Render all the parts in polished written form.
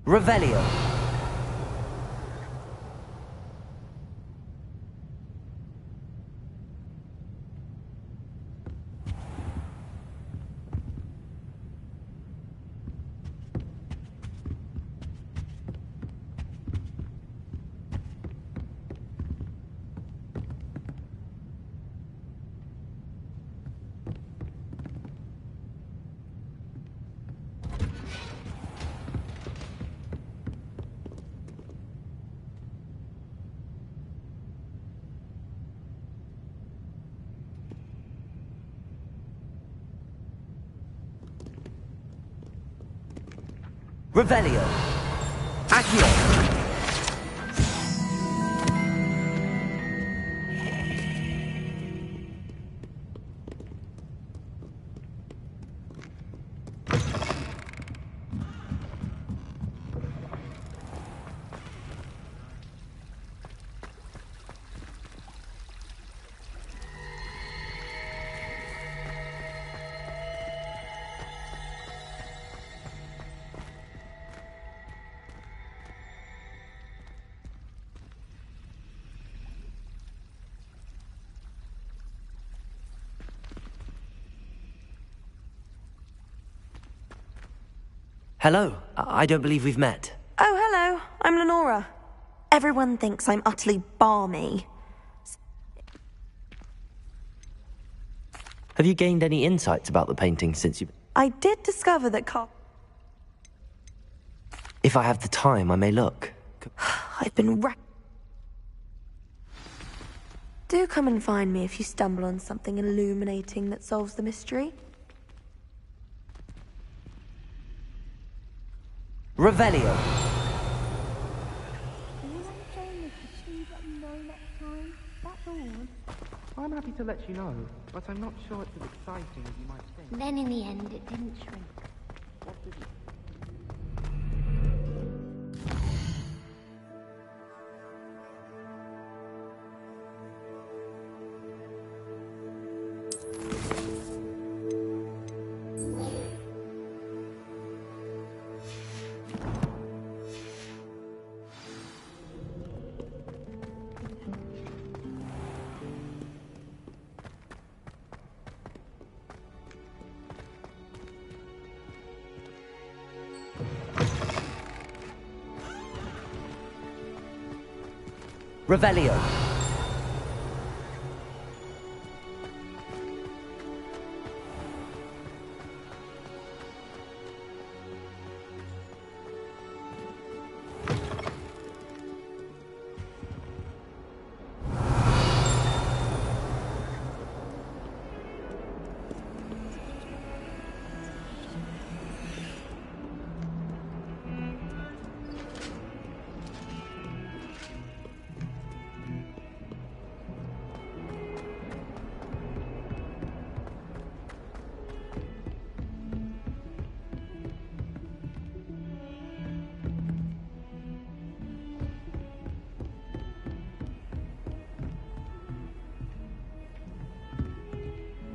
Revelio. Revelio. Accio. Hello. I don't believe we've met. Oh, hello. I'm Lenora. Everyone thinks I'm utterly balmy. Have you gained any insights about the painting since you... I did discover that If I have the time, I may look. I've been Do come and find me if you stumble on something illuminating that solves the mystery. Revelio. I'm happy to let you know, but I'm not sure it's as exciting as you might think. Then in the end, it didn't shrink. Revelio.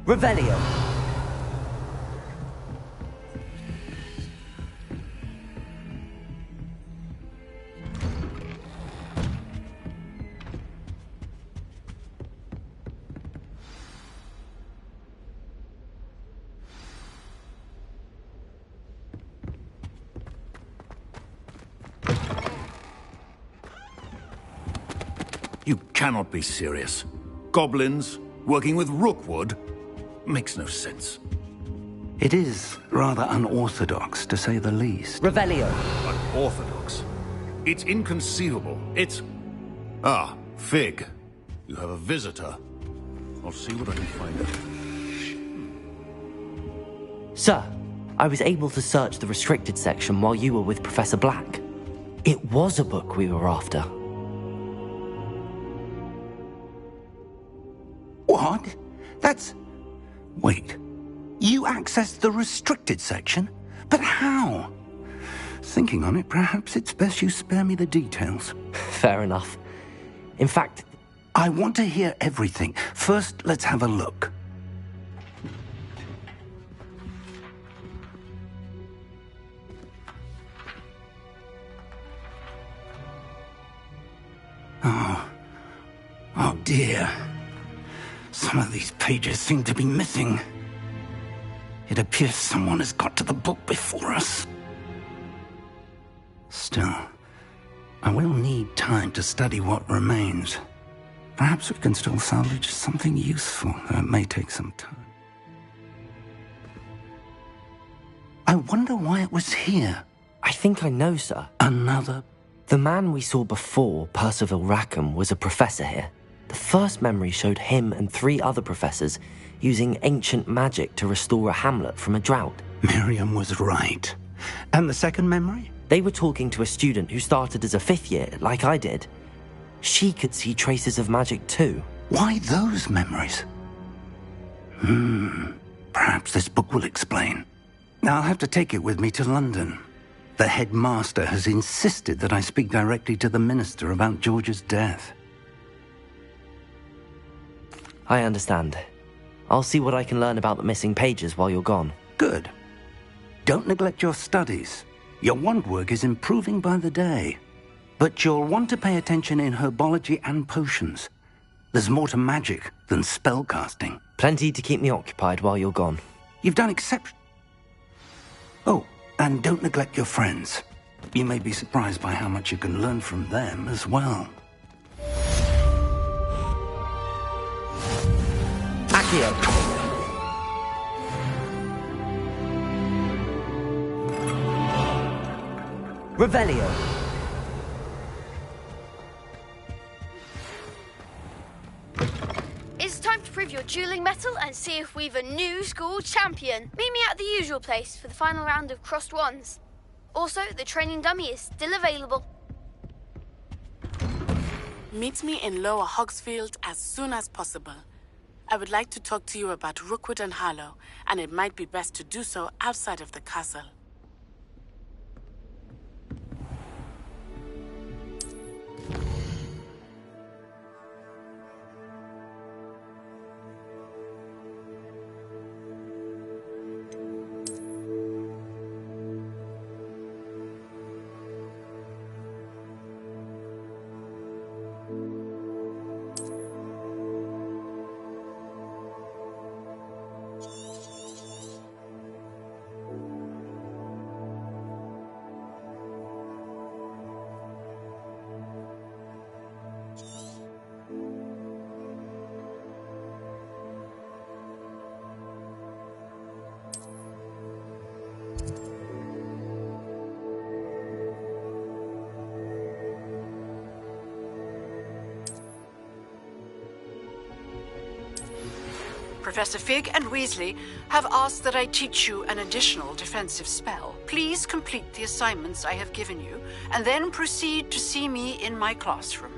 Revelio. You cannot be serious. Goblins working with Rookwood? Makes no sense. It is rather unorthodox, to say the least. Revelio. Unorthodox? It's inconceivable. It's... Ah, Fig. You have a visitor. I'll see what I can find out. Sir, I was able to search the restricted section while you were with Professor Black. It was a book we were after. What? That's... Wait. You accessed the restricted section? But how? Thinking on it, perhaps it's best you spare me the details. Fair enough. In fact... I want to hear everything. First, let's have a look. dear. Some of these pages seem to be missing. It appears someone has got to the book before us. Still, I will need time to study what remains. Perhaps we can still salvage something useful, though it may take some time. I wonder why it was here. I think I know, sir. Another? The man we saw before, Percival Rackham, was a professor here. The first memory showed him and 3 other professors using ancient magic to restore a hamlet from a drought. Miriam was right. And the second memory? They were talking to a student who started as a 5th year, like I did. She could see traces of magic too. Why those memories? Perhaps this book will explain. I'll have to take it with me to London. The headmaster has insisted that I speak directly to the minister about George's death. I understand. I'll see what I can learn about the missing pages while you're gone. Good. Don't neglect your studies. Your wand work is improving by the day. But you'll want to pay attention in herbology and potions. There's more to magic than spellcasting. Plenty to keep me occupied while you're gone. You've done Oh, and don't neglect your friends. You may be surprised by how much you can learn from them as well. Accio. Revelio. It's time to prove your dueling mettle and see if we've a new school champion. Meet me at the usual place for the final round of crossed wands. Also, the training dummy is still available. Meet me in Lower Hogsfield as soon as possible. I would like to talk to you about Rookwood and Harlow, and it might be best to do so outside of the castle. Professor Fig and Weasley have asked that I teach you an additional defensive spell. Please complete the assignments I have given you, and then proceed to see me in my classroom.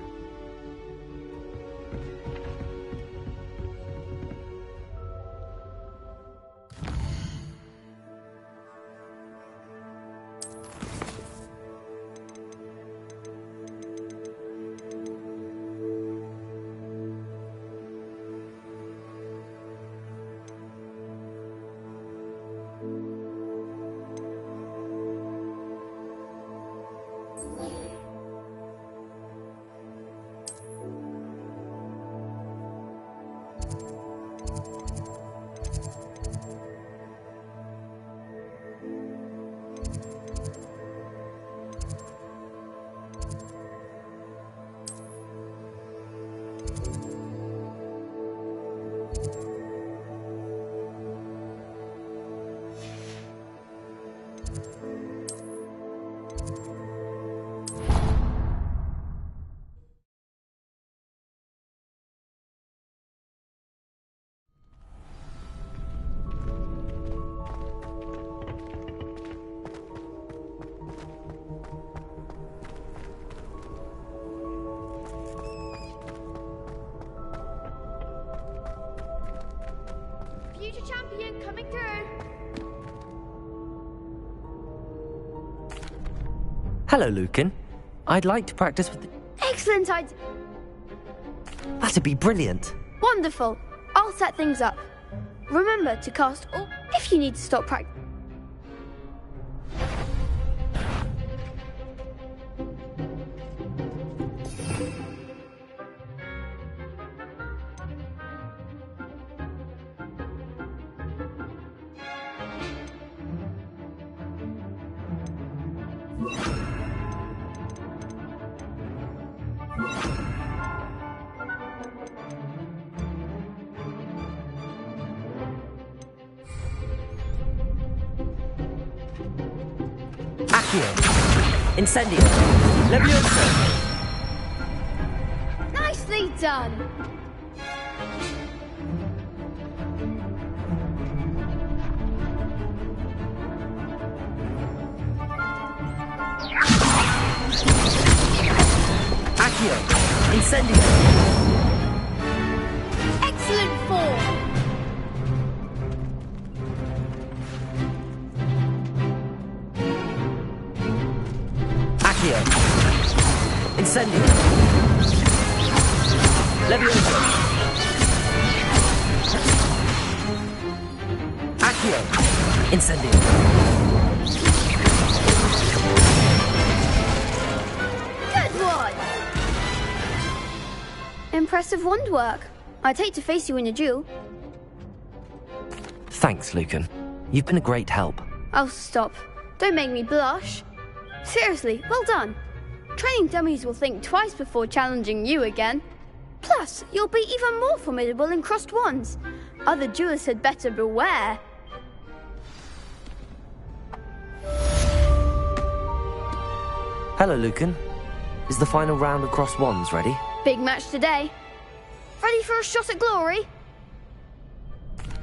Future champion coming through. Hello, Lucan. I'd like to practice with... Excellent idea. That'd be brilliant. Wonderful. I'll set things up. Remember to cast all if you need to stop practice. Accio. Incendio. Levioso. Nicely done. Accio. Incendio. Excellent form. Accio. Incendio. Levioso. Accio. Incendio. Good one. Impressive wand work. I'd hate to face you in a duel. Thanks, Lucan. You've been a great help. Oh, stop. Don't make me blush. Seriously, well done. Training dummies will think twice before challenging you again. Plus, you'll be even more formidable in crossed wands. Other duelists had better beware. Hello, Lucan. Is the final round of crossed wands ready? Big match today. Ready for a shot at glory?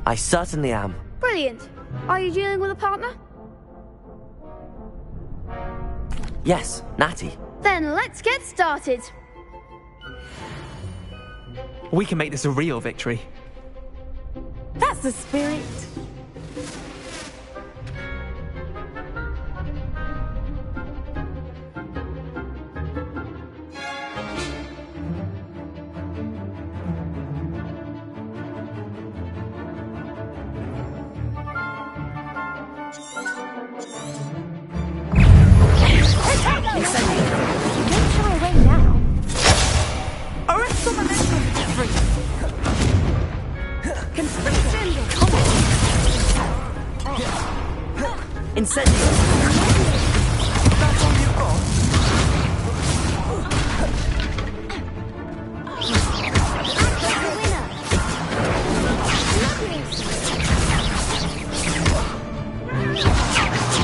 I certainly am. Brilliant. Are you dealing with a partner? Yes, Natty. Then let's get started. We can make this a real victory. That's the spirit. Don't shy away now. Arrest the momentum, Jeffrey! Incendio. That's all you've got?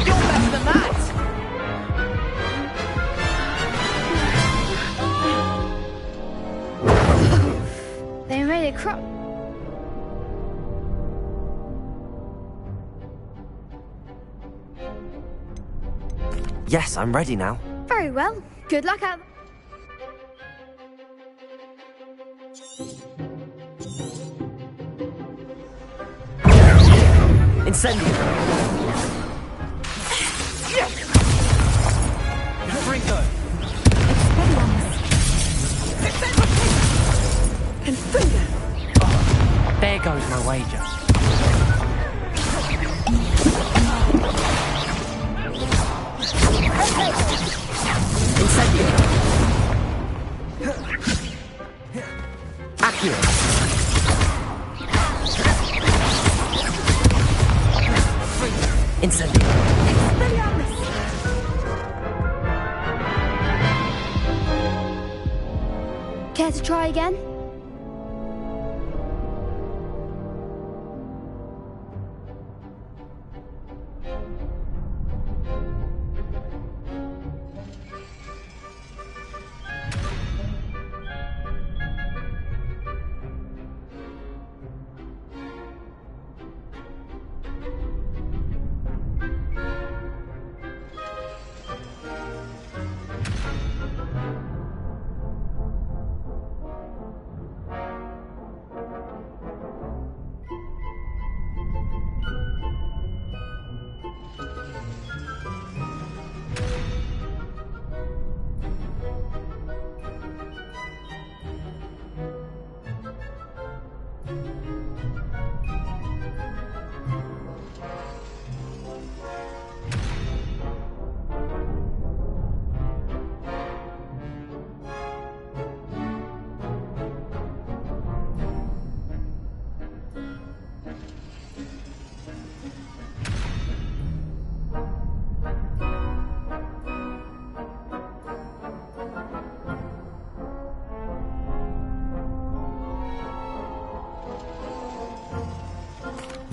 You're better than that! They made it Yes, I'm ready now. Very well. Good luck out. Incendio. Ringo! There goes my wager. Incendio. Accio. Incendio. Care to try again?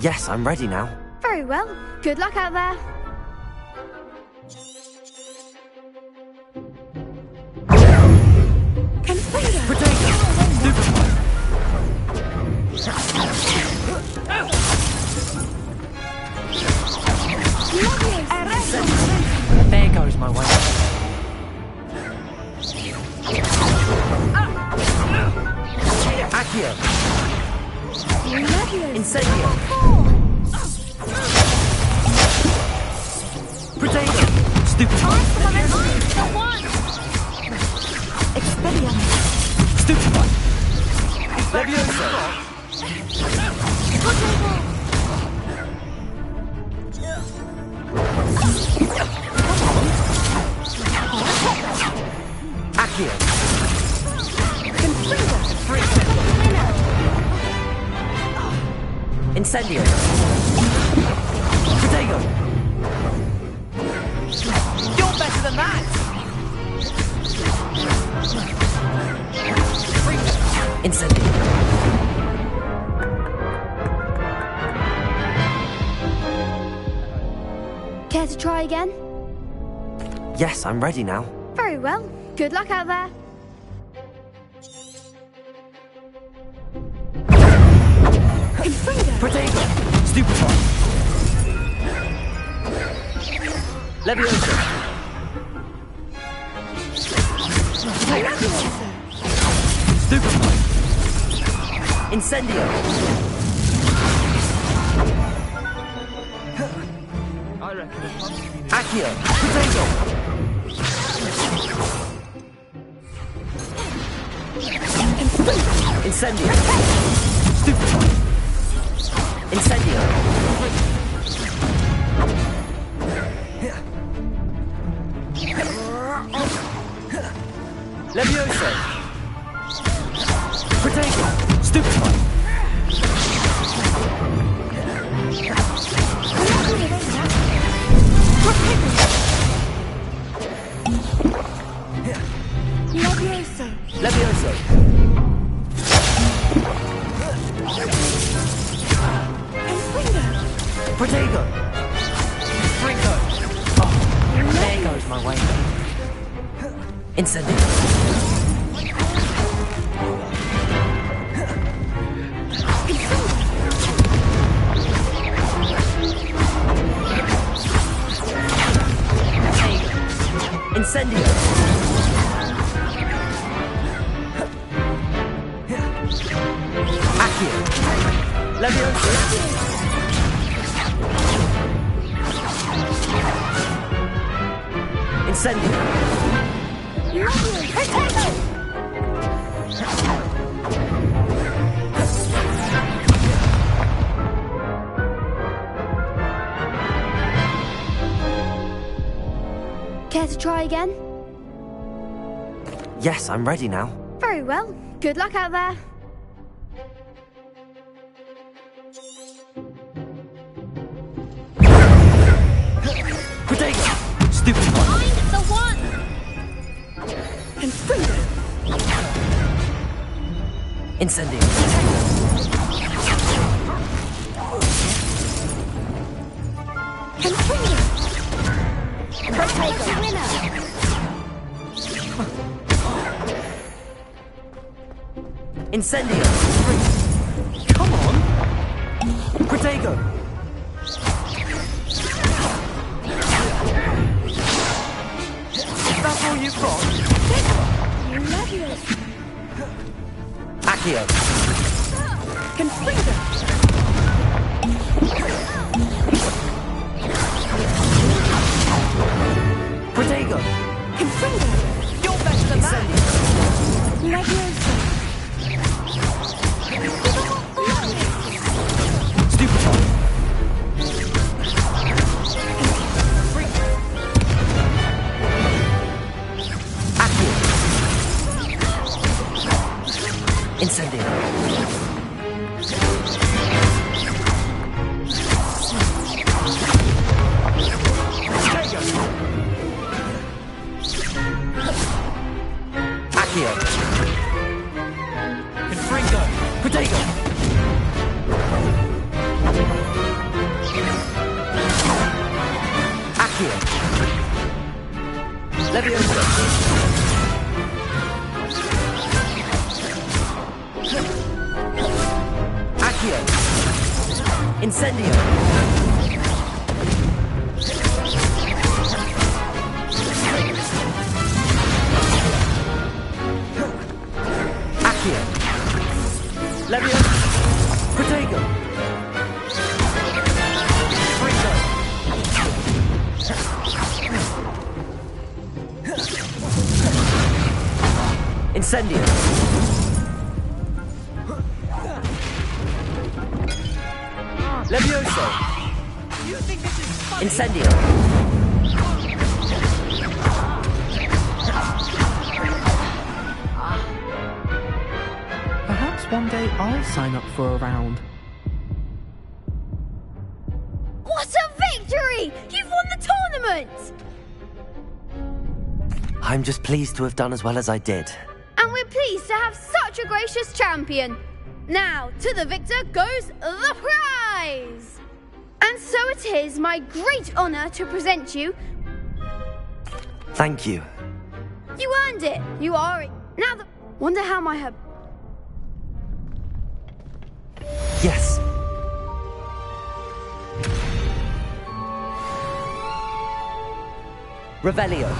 Yes, I'm ready now. Very well. Good luck out there. There goes my way. Accio! Incendio! Potato! Stupefy! Stupefy! Leviosa! Accio! Incendio! Potato! You're better than that! Incendio! Care to try again? Yes, I'm ready now. Very well. Good luck out there. Potato! Stupefy! Leviosa! Stupefy! Incendio! I reckon. Accio! Potato! Incendio! Stupefy! Incendio! Leviosa! Potato! Stupefy! Leviosa! Potato! Fringo! Oh, there goes my way. Incendio! Incendio! Accio! Leviosa! Incendio! Care to try again? Yes, I'm ready now. Very well. Good luck out there. Potato! Stupefy! Find the one! Incendio! Incendio! Come on! Protego! That's all you've got? Accio! Protego! You're better than that! Stupefy! Accio! Incendio! Accio! Confringo! Potato! Leviosa. Accio. Incendio. Accio. Leviosa. Protego. Frico. Incendio. Levioso. You think this is funny? Incendio. Perhaps one day I'll sign up for a round. What a victory! You've won the tournament! I'm just pleased to have done as well as I did. And we're pleased to have such a gracious champion. Now, to the victor goes the prize! And so it is my great honor to present you... Thank you. You earned it. You are... Now, wonder how my... Yes. Revelio.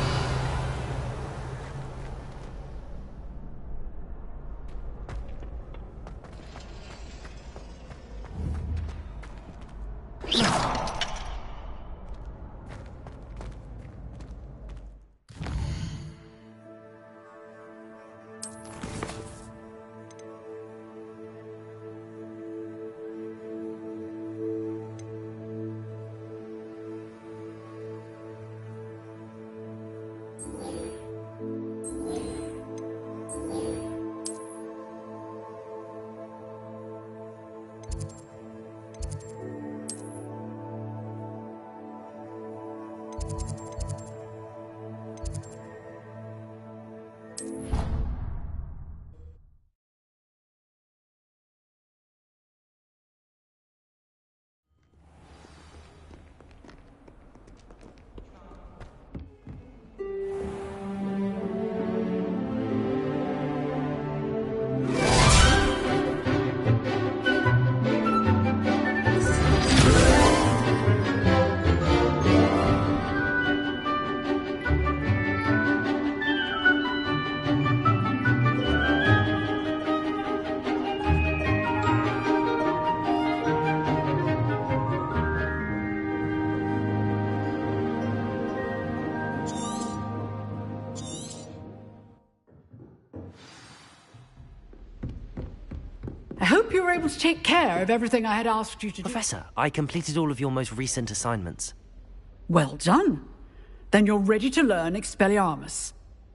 I hope you were able to take care of everything I had asked you to do. Professor, I completed all of your most recent assignments. Well done. Then you're ready to learn Expelliarmus.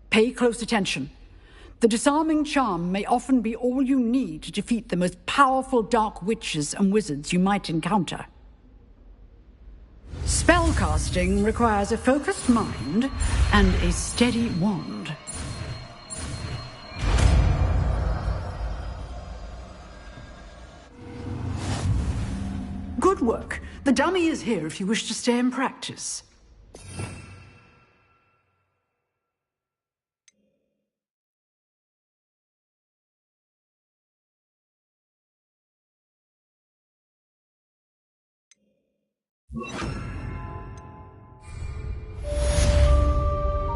Pay close attention. The disarming charm may often be all you need to defeat the most powerful dark witches and wizards you might encounter. Spellcasting requires a focused mind and a steady wand. Good work. The dummy is here if you wish to stay and practice.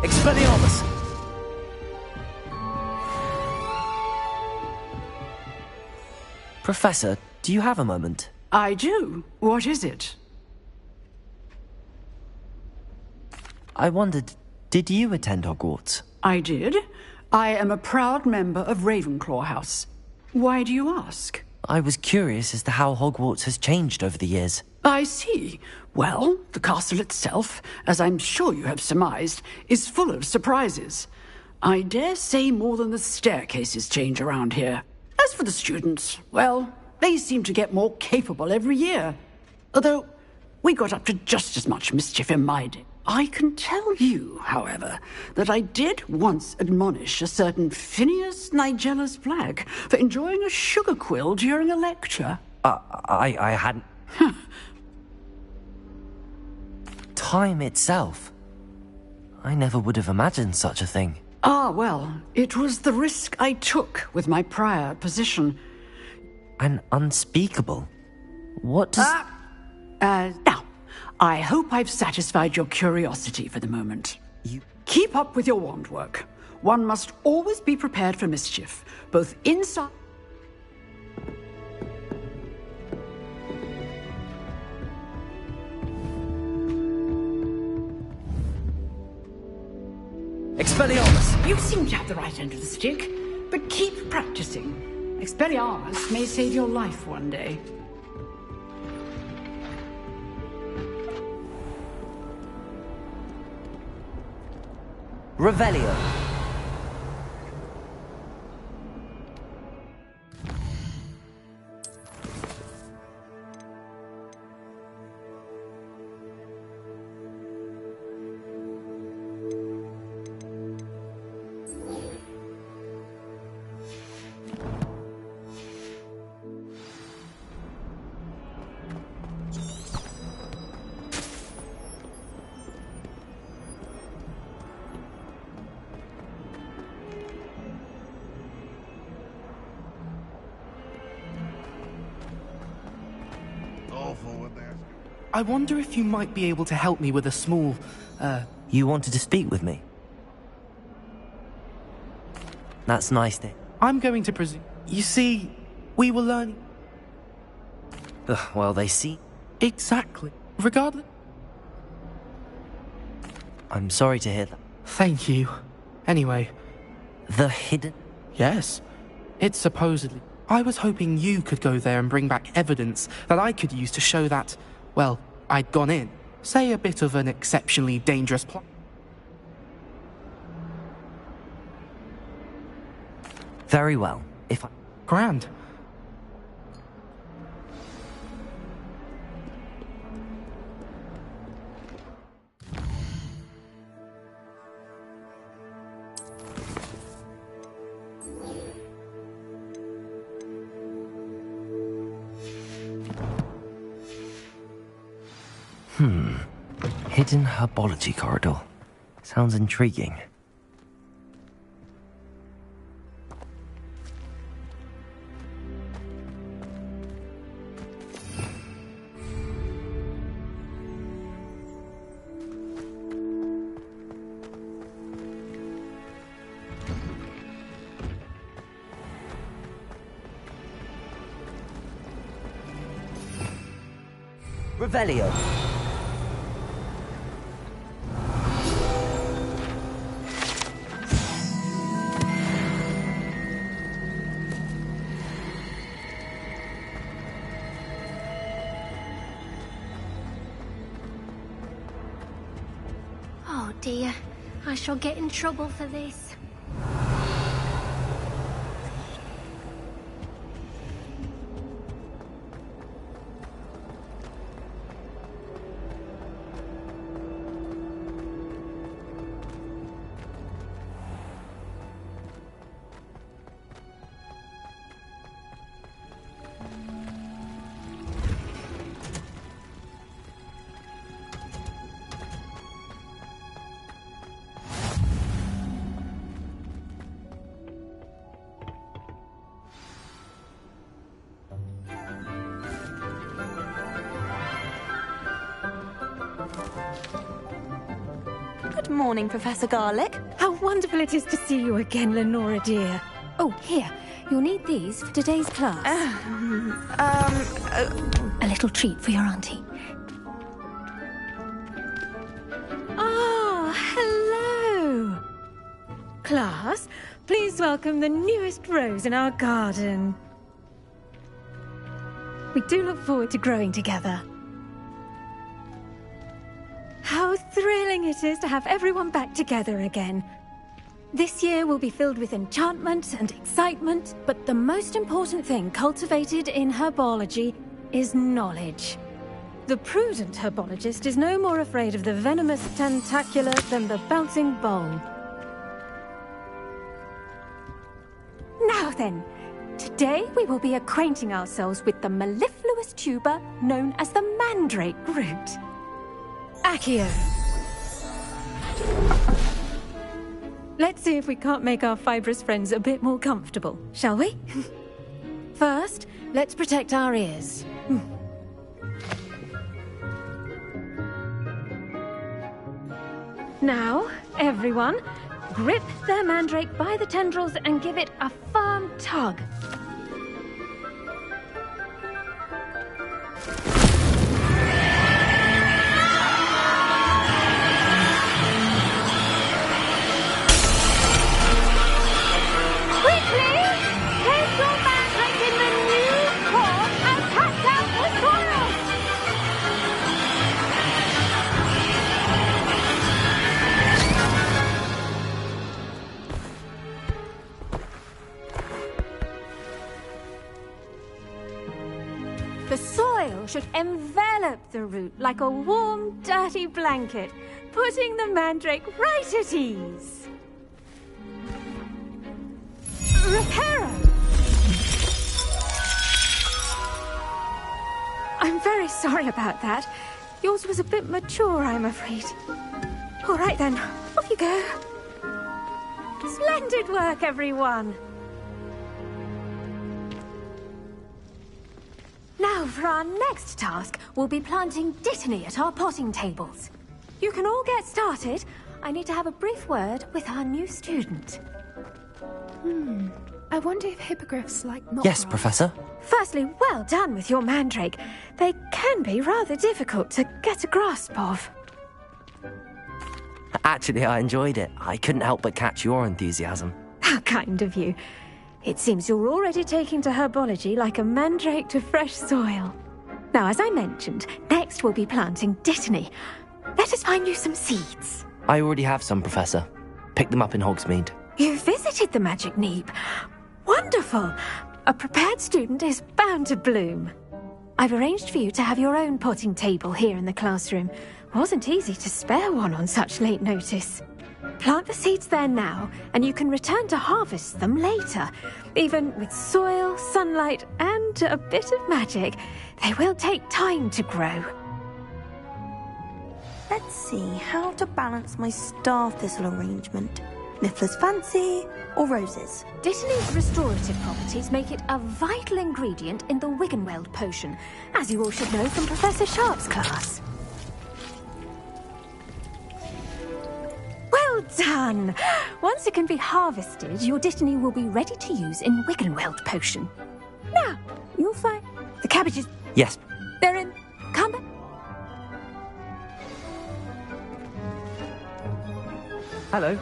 Expelliarmus! Professor, do you have a moment? I do. What is it? I wondered, did you attend Hogwarts? I did. I am a proud member of Ravenclaw House. Why do you ask? I was curious as to how Hogwarts has changed over the years. I see. Well, the castle itself, as I'm sure you have surmised, is full of surprises. I dare say more than the staircases change around here. As for the students, well, they seem to get more capable every year. Although, we got up to just as much mischief in my day. I can tell you, however, that I did once admonish a certain Phineas Nigella's Black for enjoying a sugar quill during a lecture. I hadn't... Time itself. I never would have imagined such a thing. Ah, well, it was the risk I took with my prior position. An unspeakable. What does... Now, I hope I've satisfied your curiosity for the moment. Keep up with your wand work. One must always be prepared for mischief, both inside... Expelliarmus! You seem to have the right end of the stick, but keep practicing. Expelliarmus may save your life one day. Revelio. I wonder if you might be able to help me with a small, You wanted to speak with me? That's nice, Dick. I'm going to presume... You see, we were learning... Well, they see... Exactly. Regardless... I'm sorry to hear that. Thank you. Anyway... The hidden... Yes. It's supposedly... I was hoping you could go there and bring back evidence that I could use to show that, well, I'd gone in. Say a bit of an exceptionally dangerous plot. Very well. If I... Grand. Hidden herbology corridor. Sounds intriguing. Revelio. Oh dear, I shall get in trouble for this. Good morning, Professor Garlick. How wonderful it is to see you again, Lenora dear. Oh, here. You'll need these for today's class. A little treat for your auntie. Ah, hello. Class, please welcome the newest rose in our garden. We do look forward to growing together. How thrilling it is to have everyone back together again. This year will be filled with enchantment and excitement, but the most important thing cultivated in herbology is knowledge. The prudent herbologist is no more afraid of the venomous tentacula than the bouncing bowl. Now then, today we will be acquainting ourselves with the mellifluous tuber known as the mandrake root. Accio. Let's see if we can't make our fibrous friends a bit more comfortable, shall we? First, let's protect our ears. Now, everyone, grip their mandrake by the tendrils and give it a firm tug. The soil should envelop the root like a warm, dirty blanket, putting the mandrake right at ease. Reparo! I'm very sorry about that. Yours was a bit mature, I'm afraid. All right then, off you go. Splendid work, everyone. Now, for our next task, we'll be planting dittany at our potting tables. You can all get started. I need to have a brief word with our new student. I wonder if hippogriffs like not. Yes, Professor. Firstly, well done with your mandrake. They can be rather difficult to get a grasp of. Actually, I enjoyed it. I couldn't help but catch your enthusiasm. How kind of you. It seems you're already taking to herbology like a mandrake to fresh soil. Now, as I mentioned, next we'll be planting dittany. Let us find you some seeds. I already have some, Professor. Picked them up in Hogsmeade. You visited the Magic Neep. Wonderful! A prepared student is bound to bloom. I've arranged for you to have your own potting table here in the classroom. Wasn't easy to spare one on such late notice. Plant the seeds there now, and you can return to harvest them later. Even with soil, sunlight, and a bit of magic, they will take time to grow. Let's see how to balance my star thistle arrangement. Niffler's fancy or roses? Dittany's restorative properties make it a vital ingredient in the Wiggenweld potion, as you all should know from Professor Sharp's class. Well done! Once it can be harvested, your dittany will be ready to use in Wiggenweld potion. Now, you'll find the cabbages. Yes. They're in. Come back. Hello.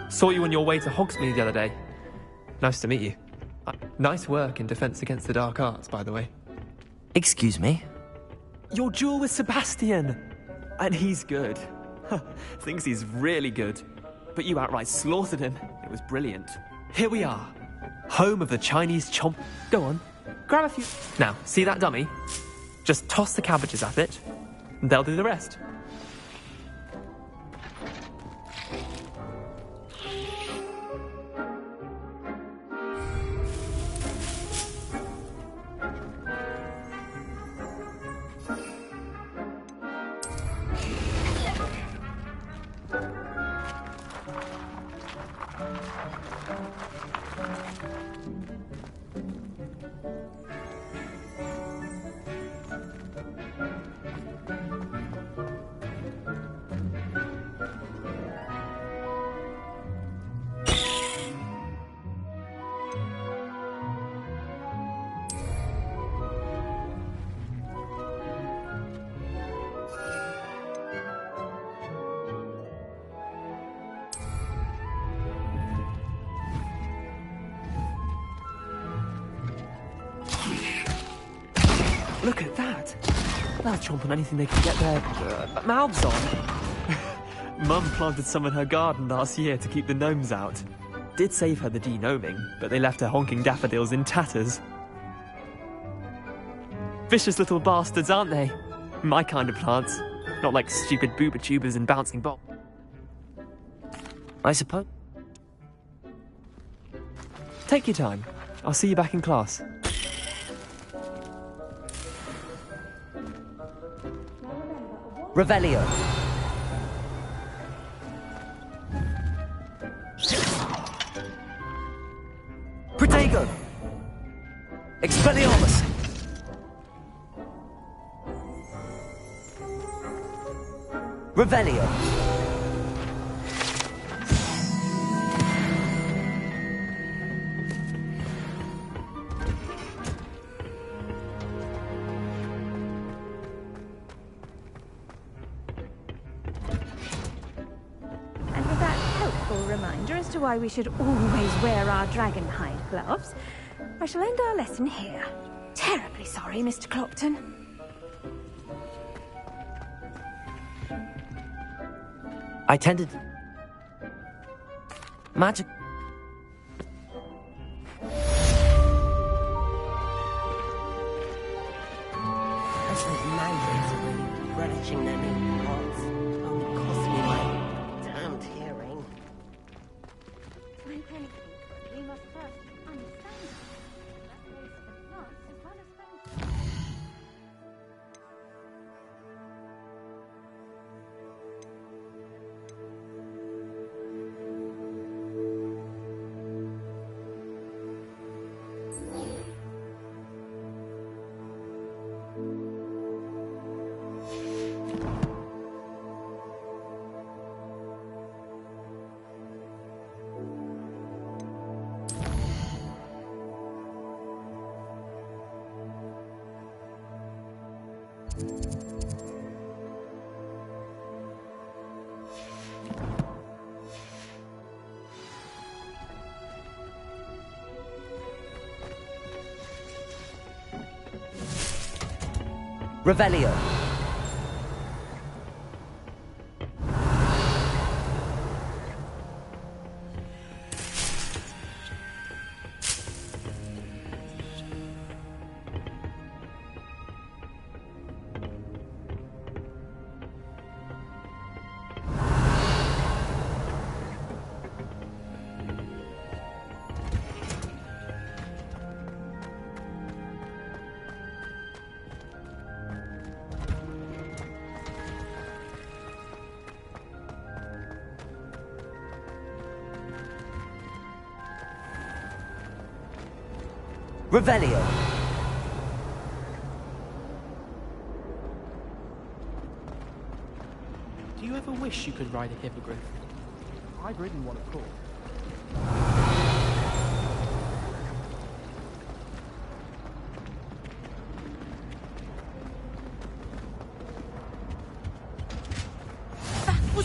Saw you on your way to Hogsmeade the other day. Nice to meet you. Nice work in Defense Against the Dark Arts, by the way. Excuse me? Your duel with Sebastian! And he's good. Thinks he's really good. But you outright slaughtered him. It was brilliant. Here we are. Home of the Chinese chomp. Go on. Grab a few. Now, see that dummy? Just toss the cabbages at it, and they'll do the rest. Look at that! They'll chomp on anything they can get their mouths on. Mum planted some in her garden last year to keep the gnomes out. Did save her the de-gnoming, but they left her honking daffodils in tatters. Vicious little bastards, aren't they? My kind of plants. Not like stupid booba tubers and bouncing bob. I suppose. Take your time. I'll see you back in class. Revelio. Protego! Expelliarmus! Revelio! And with that helpful reminder as to why we should always wear our dragon hide gloves, I shall end our lesson here. Terribly sorry, Mr. Clopton. I tended... Magic... As those mandarins are really relishing their new pots, only cost me my damned hearing. We must first understand that place of the past as well as friendship. Revelio! Revelio! Do you ever wish you could ride a hippogriff? I've ridden one, of course.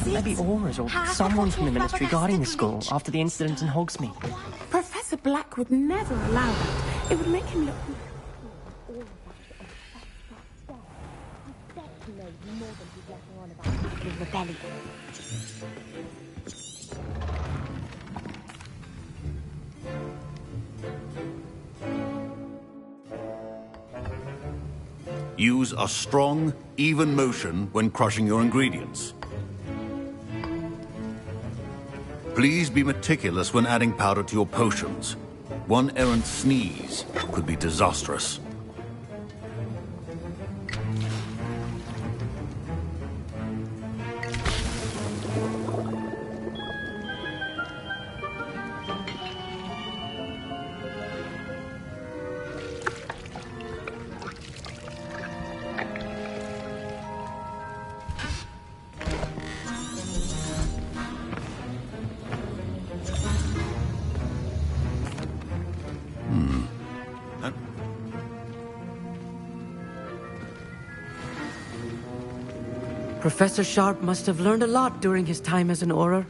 Maybe Aura's or someone from the Ministry guarding the school after the incident in Hogsmeade. Professor Black would never allow that. It would make him look... Use a strong, even motion when crushing your ingredients. Please be meticulous when adding powder to your potions. One errant sneeze could be disastrous. Professor Sharp must have learned a lot during his time as an Auror.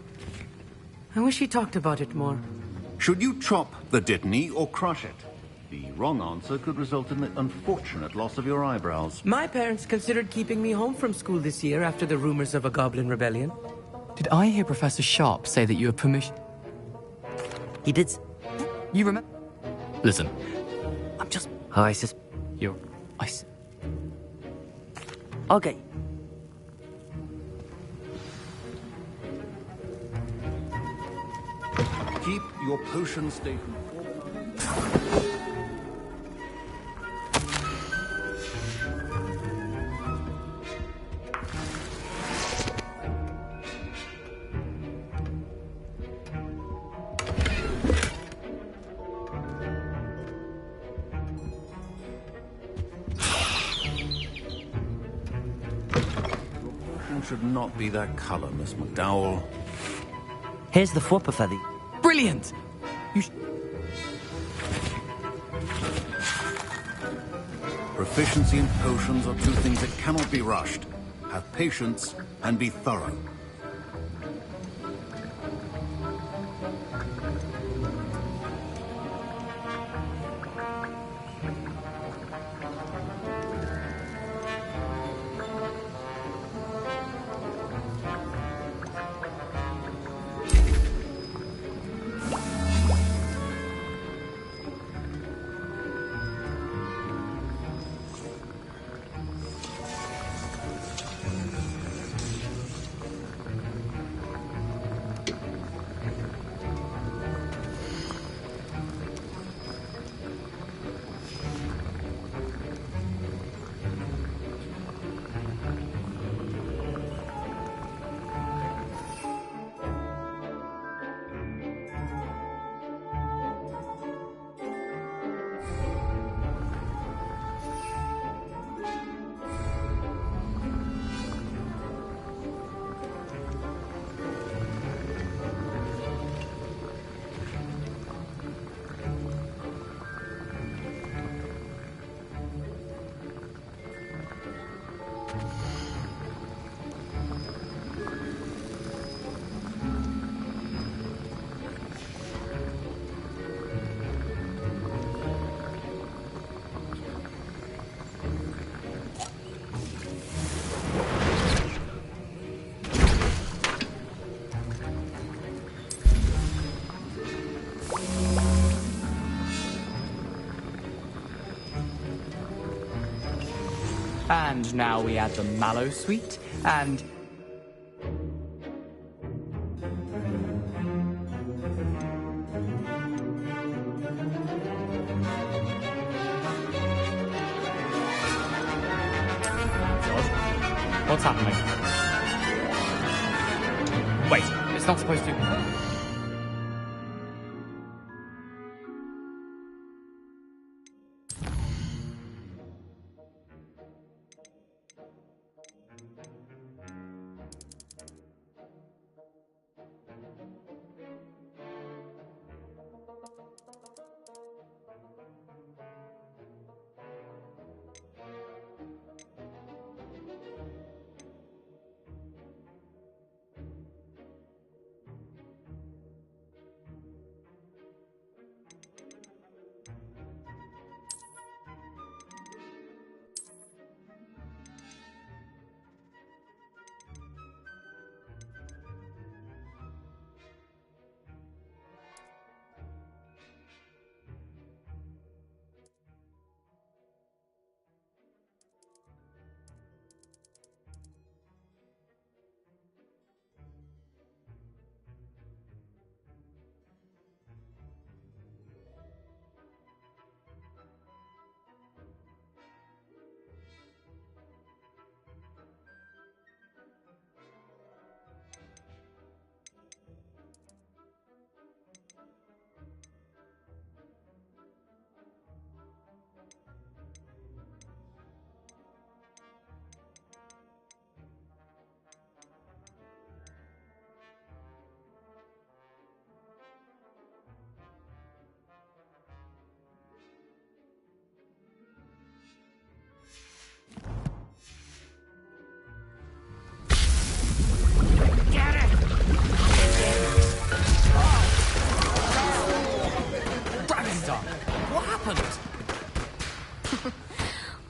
I wish he talked about it more. Should you chop the Dittany or crush it? The wrong answer could result in the unfortunate loss of your eyebrows. My parents considered keeping me home from school this year after the rumors of a goblin rebellion. Did I hear Professor Sharp say that you have permission? He did. You remember? Listen, I'm just... ISIS. You're... ISIS. Okay. Keep your potion station. should not be that color, Miss McDowell. Here's the Fwopper feather. Brilliant! Proficiency and potions are two things that cannot be rushed. Have patience and be thorough. And now we add the mallow sweet, and... What's happening? Wait, it's not supposed to...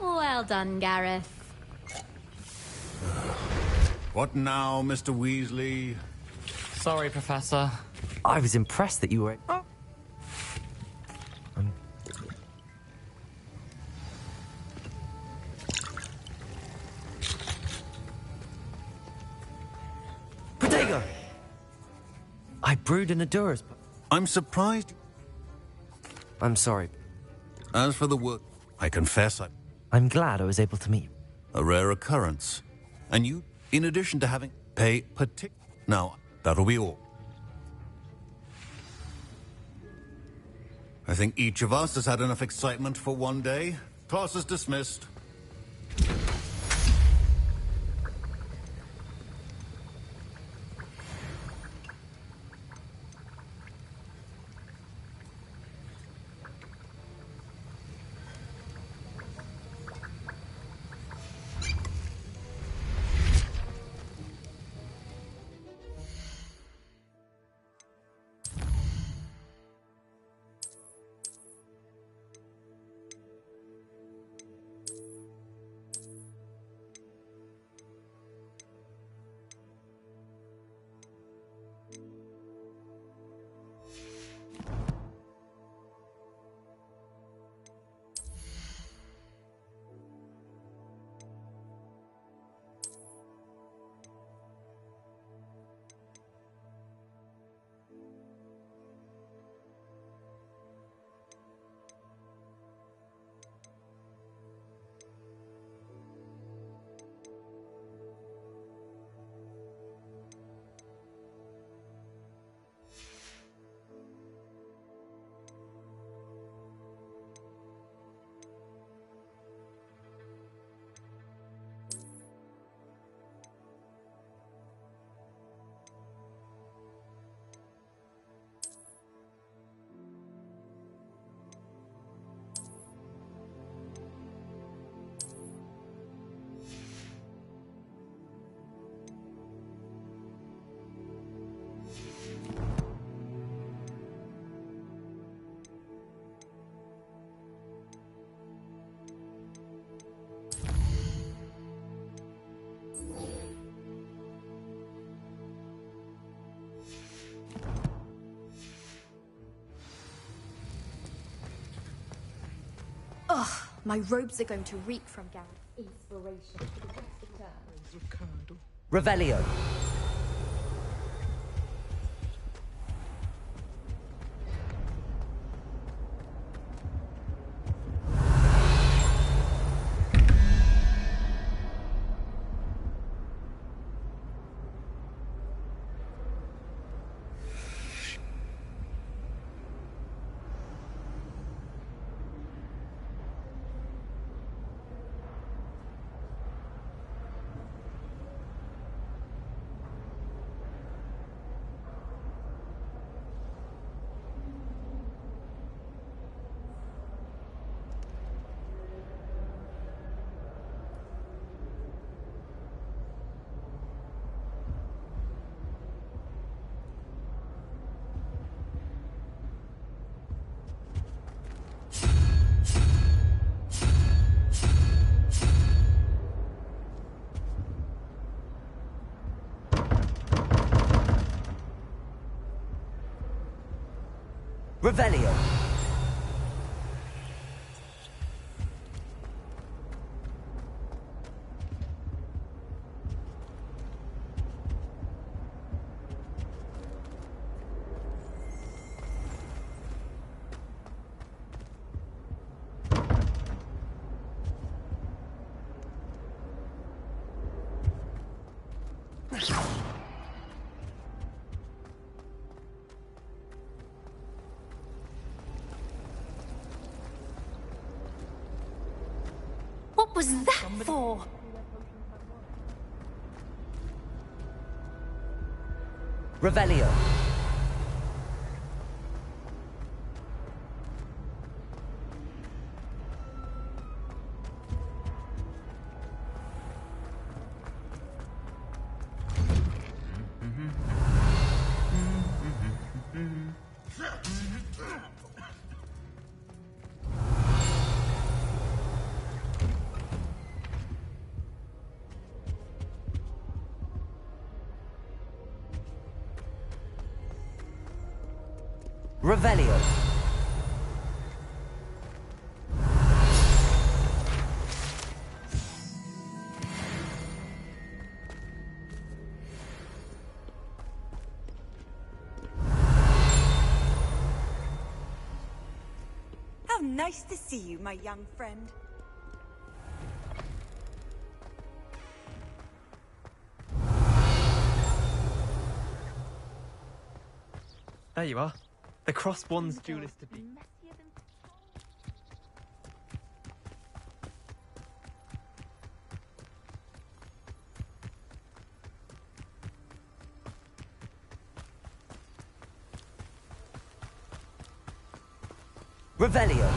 Well done, Gareth. What now, Mr. Weasley? Sorry, Professor. I was impressed that you were... Protego! I brewed an Adora's... I'm surprised... I'm sorry. As for the work, I confess I'm glad I was able to meet you. A rare occurrence. And you, in addition to having pay Now, that'll be all. I think each of us has had enough excitement for one day. Class is dismissed. My robes are going to reek from Garrett's inspiration for the rest of term. Revelio. Revelio. What was that for? Revelio. Revelio. How nice to see you, my young friend. There you are. The cross wands duelist to be. Revelio.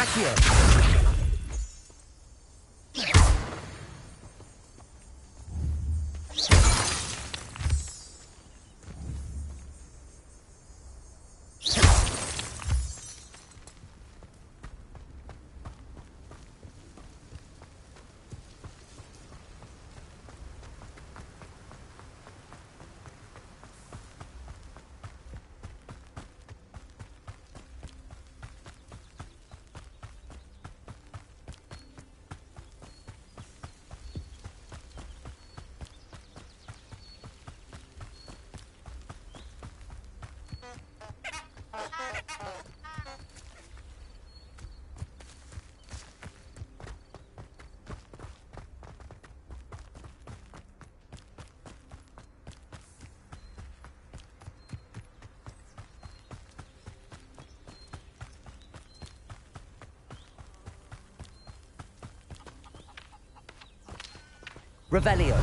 Accio. Revelio.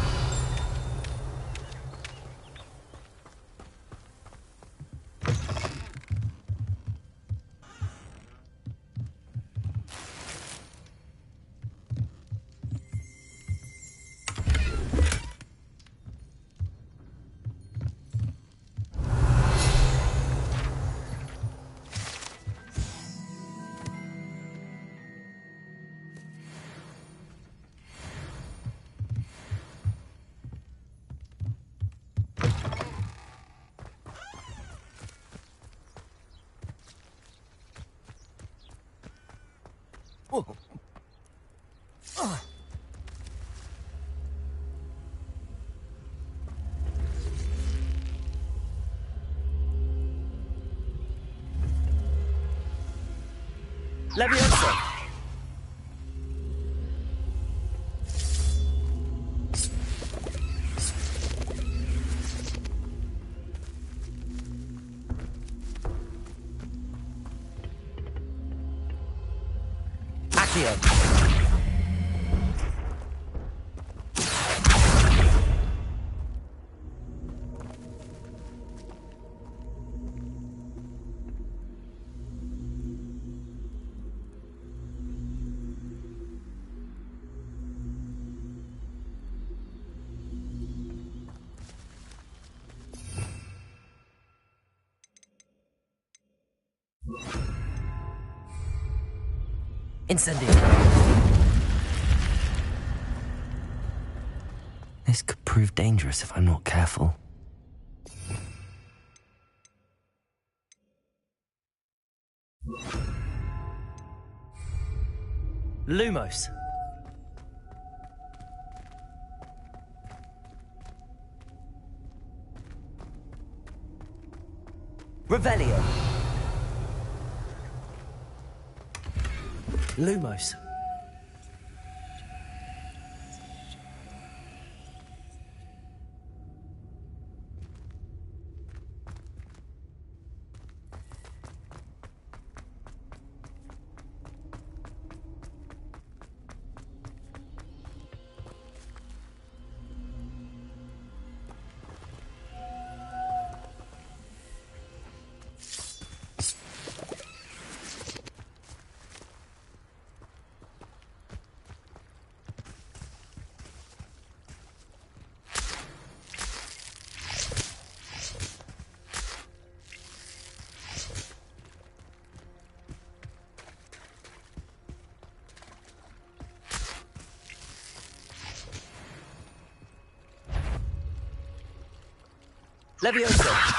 Leviosa. Accio. Incendio. This could prove dangerous if I'm not careful. Lumos. Revelio. Lumos. Leviosa.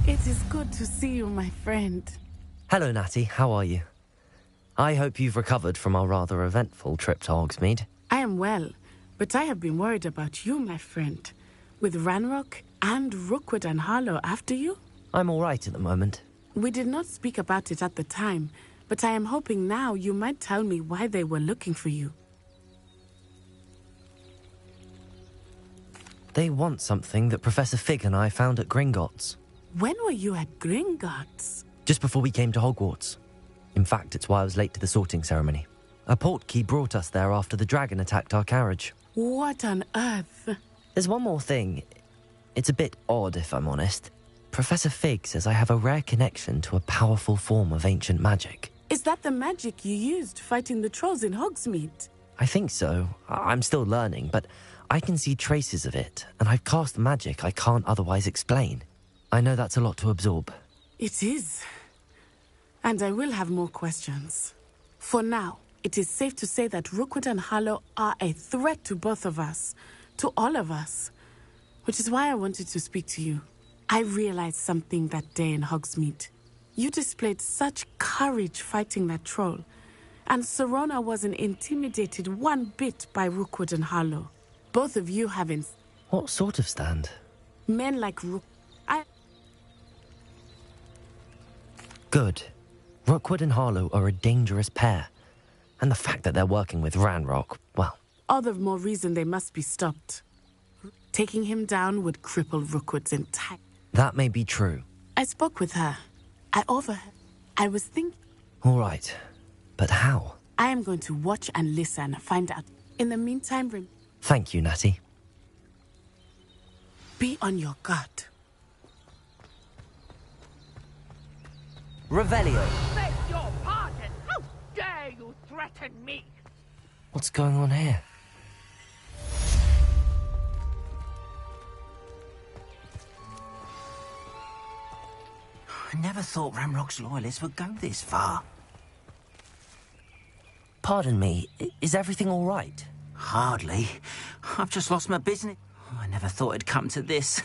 It is good to see you, my friend. Hello, Natty. How are you? I hope you've recovered from our rather eventful trip to Hogsmeade. I am well, but I have been worried about you, my friend. With Ranrock and Rookwood and Harlow after you? I'm all right at the moment. We did not speak about it at the time, but I am hoping now you might tell me why they were looking for you. They want something that Professor Fig and I found at Gringotts. When were you at Gringotts? Just before we came to Hogwarts. In fact, it's why I was late to the sorting ceremony. A portkey brought us there after the dragon attacked our carriage. What on earth? There's one more thing. It's a bit odd, if I'm honest. Professor Fig says I have a rare connection to a powerful form of ancient magic. Is that the magic you used fighting the trolls in Hogsmeade? I think so. I'm still learning, but I can see traces of it, and I've cast magic I can't otherwise explain. I know that's a lot to absorb. It is. And I will have more questions. For now, it is safe to say that Rookwood and Harlow are a threat to both of us. To all of us. Which is why I wanted to speak to you. I realized something that day in Hogsmeade. You displayed such courage fighting that troll. And Serona wasn't intimidated one bit by Rookwood and Harlow. Both of you have What sort of stand? men like Rook. Good. Rookwood and Harlow are a dangerous pair. And the fact that they're working with Ranrock, well... All the more reason they must be stopped. Taking him down would cripple Rookwood's entire... That may be true. I spoke with her. I overheard. I was thinking... All right. But how? I am going to watch and listen, find out. In the meantime, Thank you, Natty. be on your guard. Revelio. Beg your pardon! How dare you threaten me? What's going on here? I never thought Ranrock's loyalists would go this far. Pardon me, is everything all right? Hardly. I've just lost my business. I never thought it'd come to this.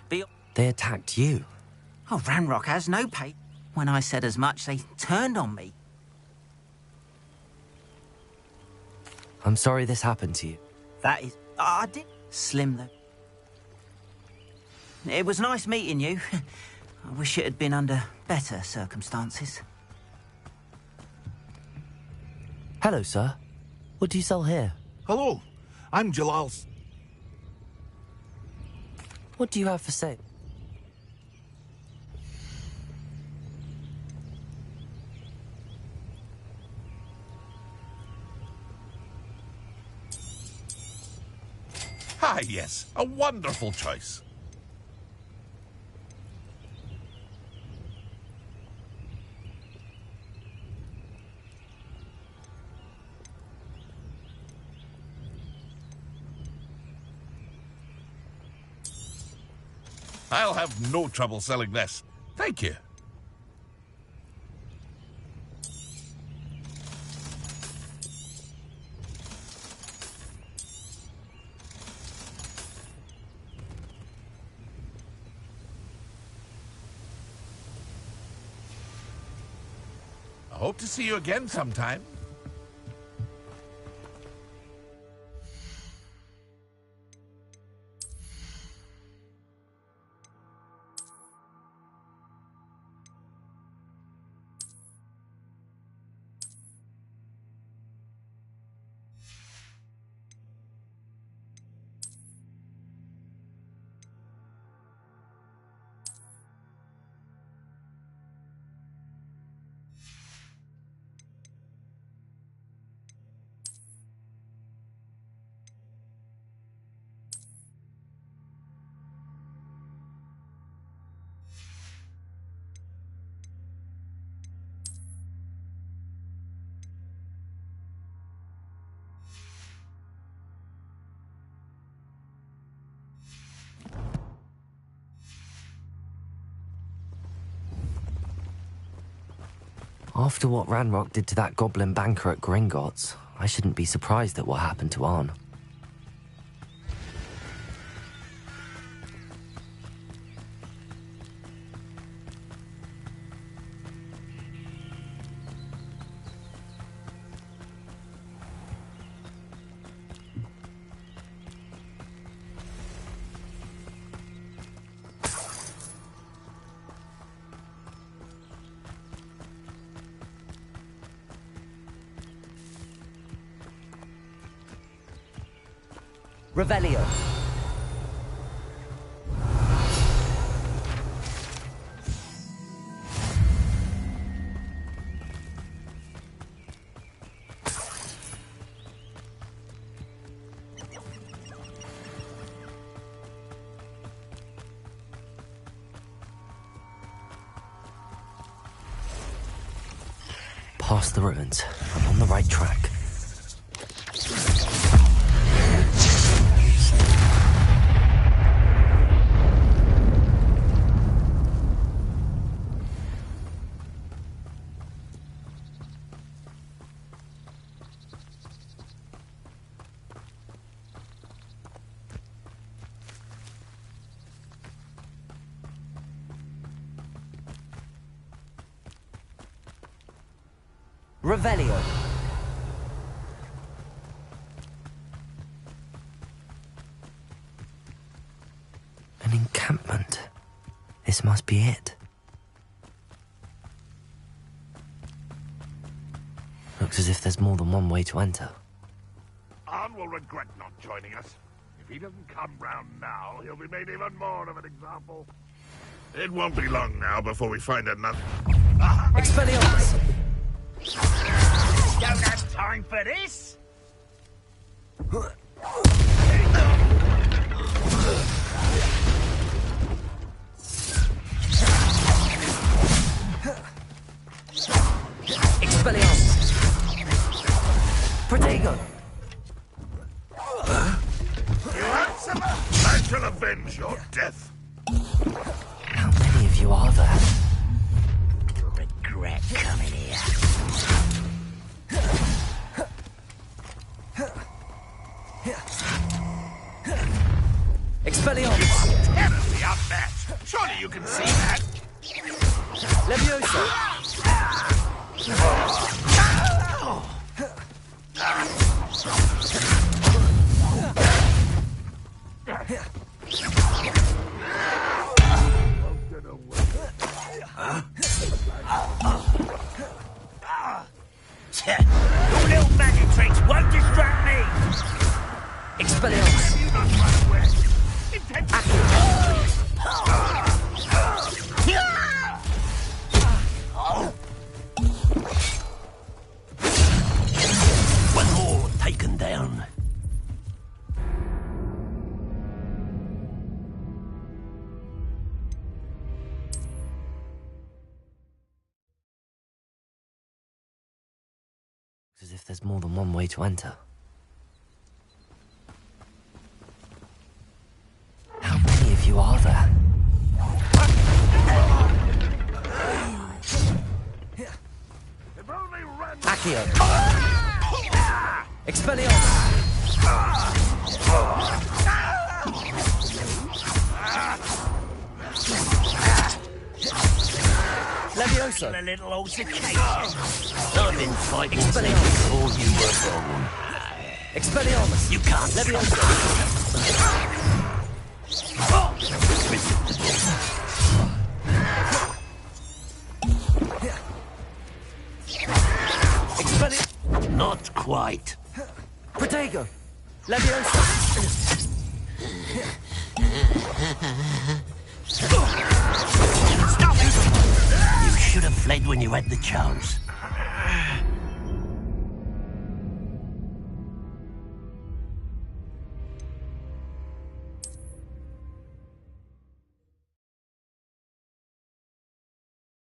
They attacked you? Oh, Ranrock has no pay. When I said as much, they turned on me. I'm sorry this happened to you. That is... I did... Slim, though. It was nice meeting you. I wish it had been under better circumstances. Hello, sir. What do you sell here? Hello, I'm Jalal. What do you have for sale? Ah, yes, a wonderful choice. I'll have no trouble selling this. Thank you. I hope to see you again sometime. After what Ranrock did to that goblin banker at Gringotts, I shouldn't be surprised at what happened to Arn. Revelio. Past the ruins. I'm on the right track. Revelio. An encampment. This must be it. Looks as if there's more than one way to enter. Arn will regret not joining us. If he doesn't come round now, he'll be made even more of an example. It won't be long now before we find another... Expelliarmus! Don't have time for this! Expelliarmus! Protego! You handsome! I shall avenge your death! How many of you are there? You'll regret coming here. Expelliarmus! Terribly outmatched! Surely you can see that! Leviosa! Your little magic tricks won't distract me! Expelliarmus! You not run away! One more taken down. Looks as if there's more than one way to enter. How many of you are there? Accio! Expelliarmus! Leviosa! A little altercation. I've been fighting before you were born. Expelliarmus! You can't Leviosa! Not quite. Protego! Leviosa! Stop it! You should have fled when you had the chance.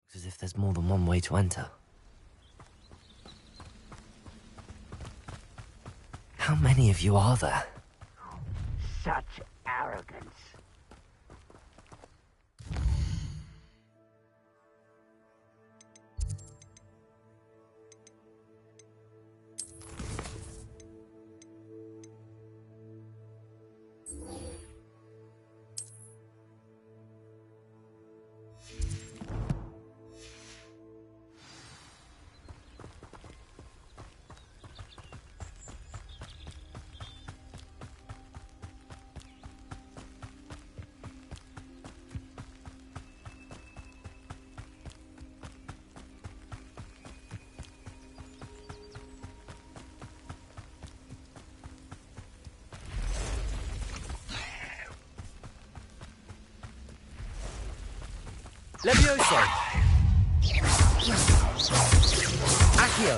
Looks as if there's more than one way to enter. How many of you are there? Such arrogance. Leviosa! Accio!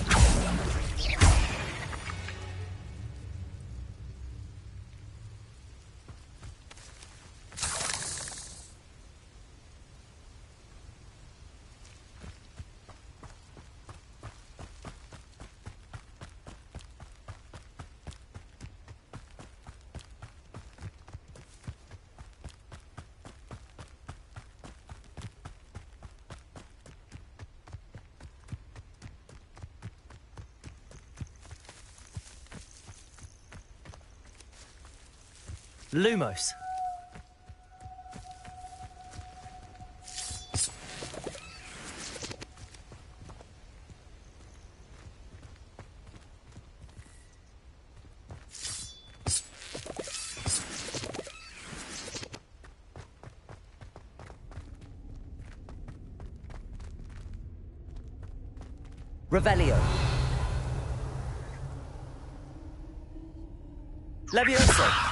Lumos. Revelio. Levioso.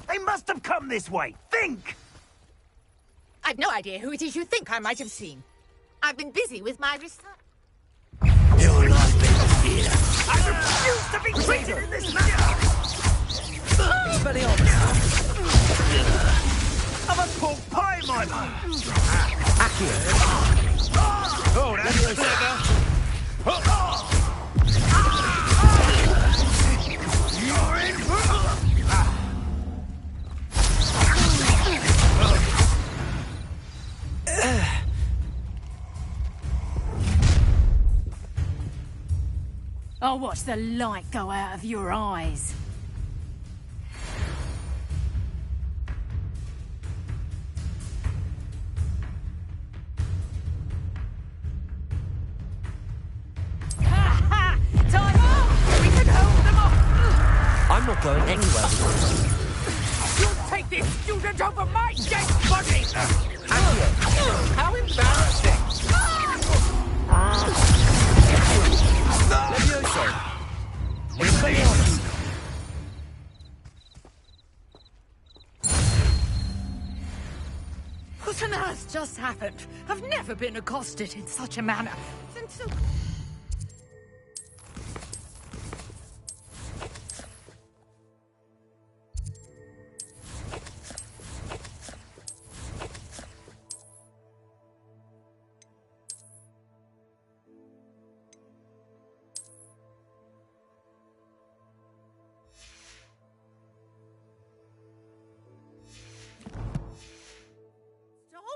They must have come this way. Think! I've no idea who it is you think I might have seen. I've been busy with my research. Your life is here. I refuse to be treated in this manner! I'm a pork pie, my man! Oh, that's clever! You're in for... I'll watch the light go out of your eyes. Time up! We can hold them off! I'm not going anywhere. You'll take this student over my dead body! How embarrassing! Levioso. What on earth just happened? I've never been accosted in such a manner. Since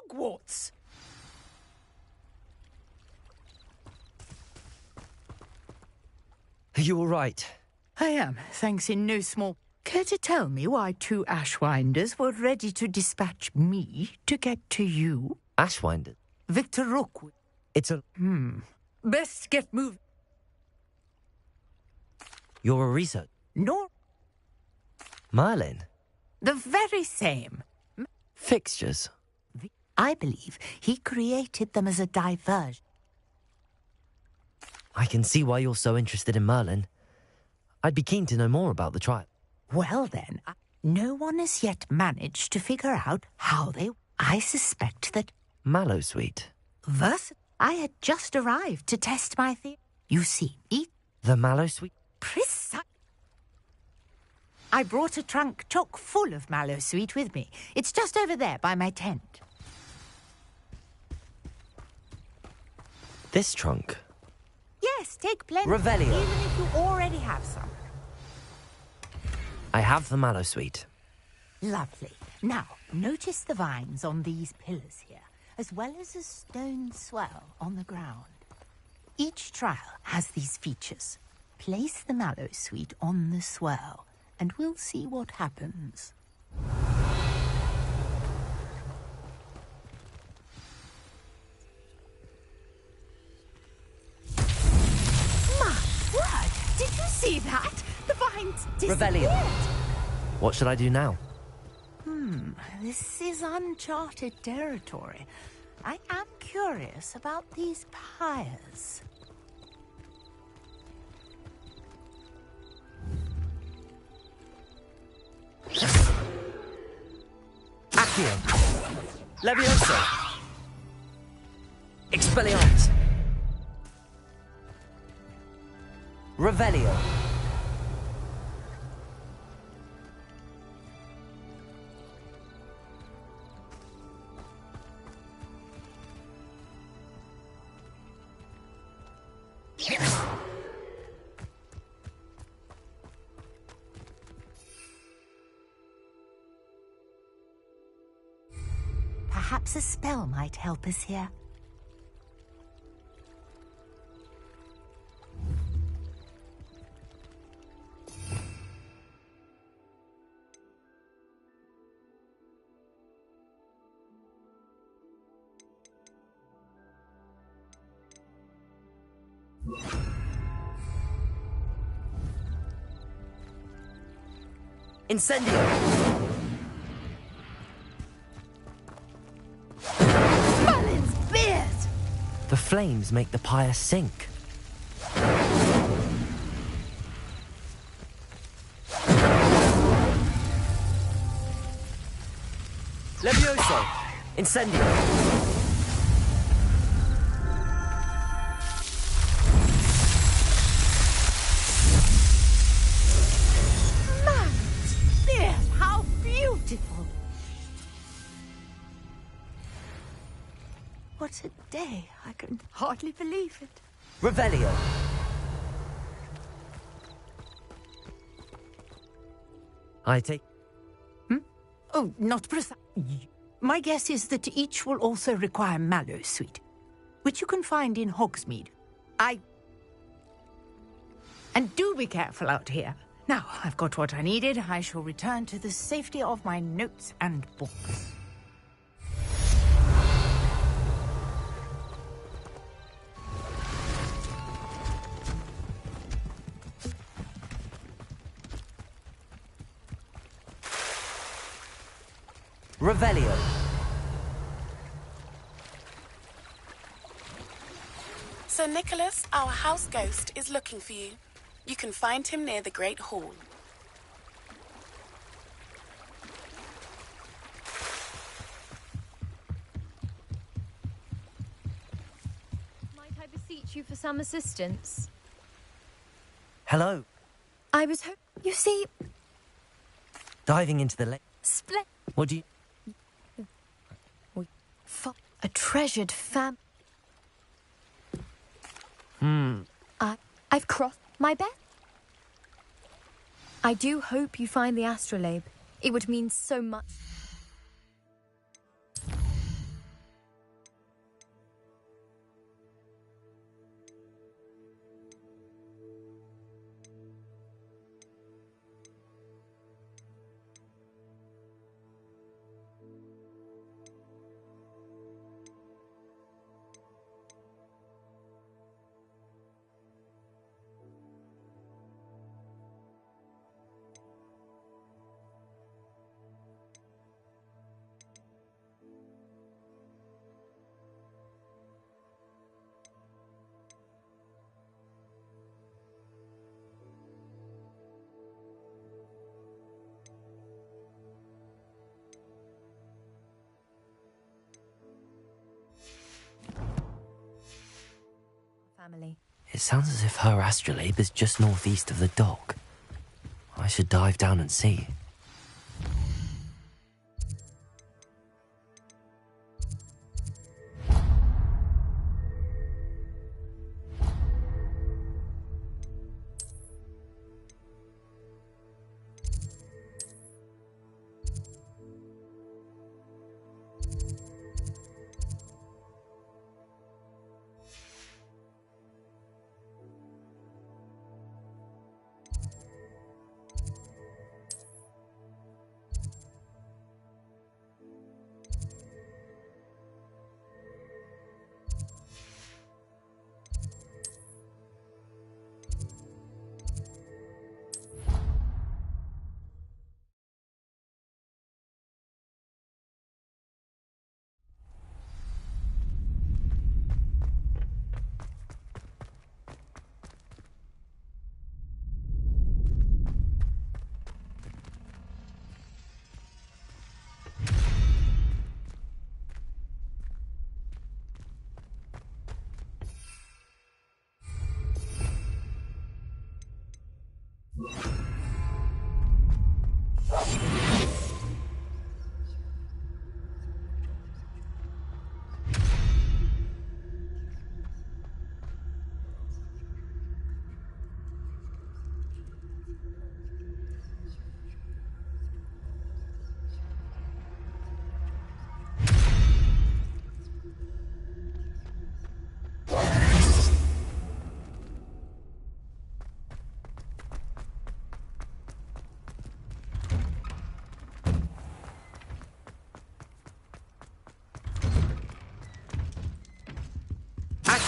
Hogwarts. Are you all right? I am, thanks in no small. Care to tell me why 2 Ashwinders were ready to dispatch me to get to you? Ashwinder? Victor Rookwood. It's a... Best get moving. You're a researcher? No, Merlin? the very same. Fixtures? I believe he created them as a diversion. I can see why you're so interested in Merlin. I'd be keen to know more about the trial. Well then, no one has yet managed to figure out how they... I suspect that... Mallowsweet? I had just arrived to test my theory. You see, The Mallowsweet? Precise. I brought a trunk chock full of Mallowsweet with me. It's just over there by my tent. This trunk? Yes, take plenty. Revelio. Even if you already have some. I have the Mallowsweet. Lovely. Now, notice the vines on these pillars here, as well as a stone swell on the ground. Each trial has these features. Place the Mallowsweet on the swell, and we'll see what happens. My word! Did you see that? The vines disappeared. Revelio. What should I do now? This is uncharted territory. I am curious about these pyres. Accio. Levioso. Expelliarmus. Revelio. Perhaps a spell might help us here. Incendio! Merlin's beard! The flames make the pyre sink. Levioso! Incendio! What a day. I can hardly believe it. Revelio. I take... Oh, not precise. My guess is that each will also require Mallow Sweet, which you can find in Hogsmeade. And do be careful out here. Now, I've got what I needed. I shall return to the safety of my notes and books. Revelio. Sir Nicholas, our house ghost, is looking for you. You can find him near the Great Hall. Might I beseech you for some assistance? Hello. I was you see... Diving into the lake. What do you... A treasured I've crossed my bet. I do hope you find the astrolabe. It would mean so much. Family. It sounds as if her astrolabe is just northeast of the dock. I should dive down and see.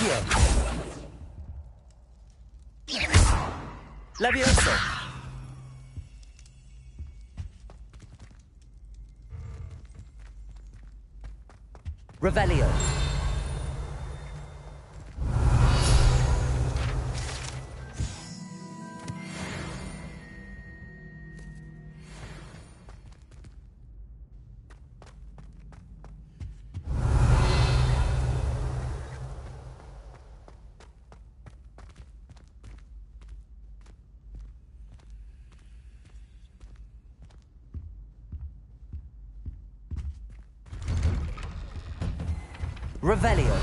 Accio! Levioso! Revelio! Revelio.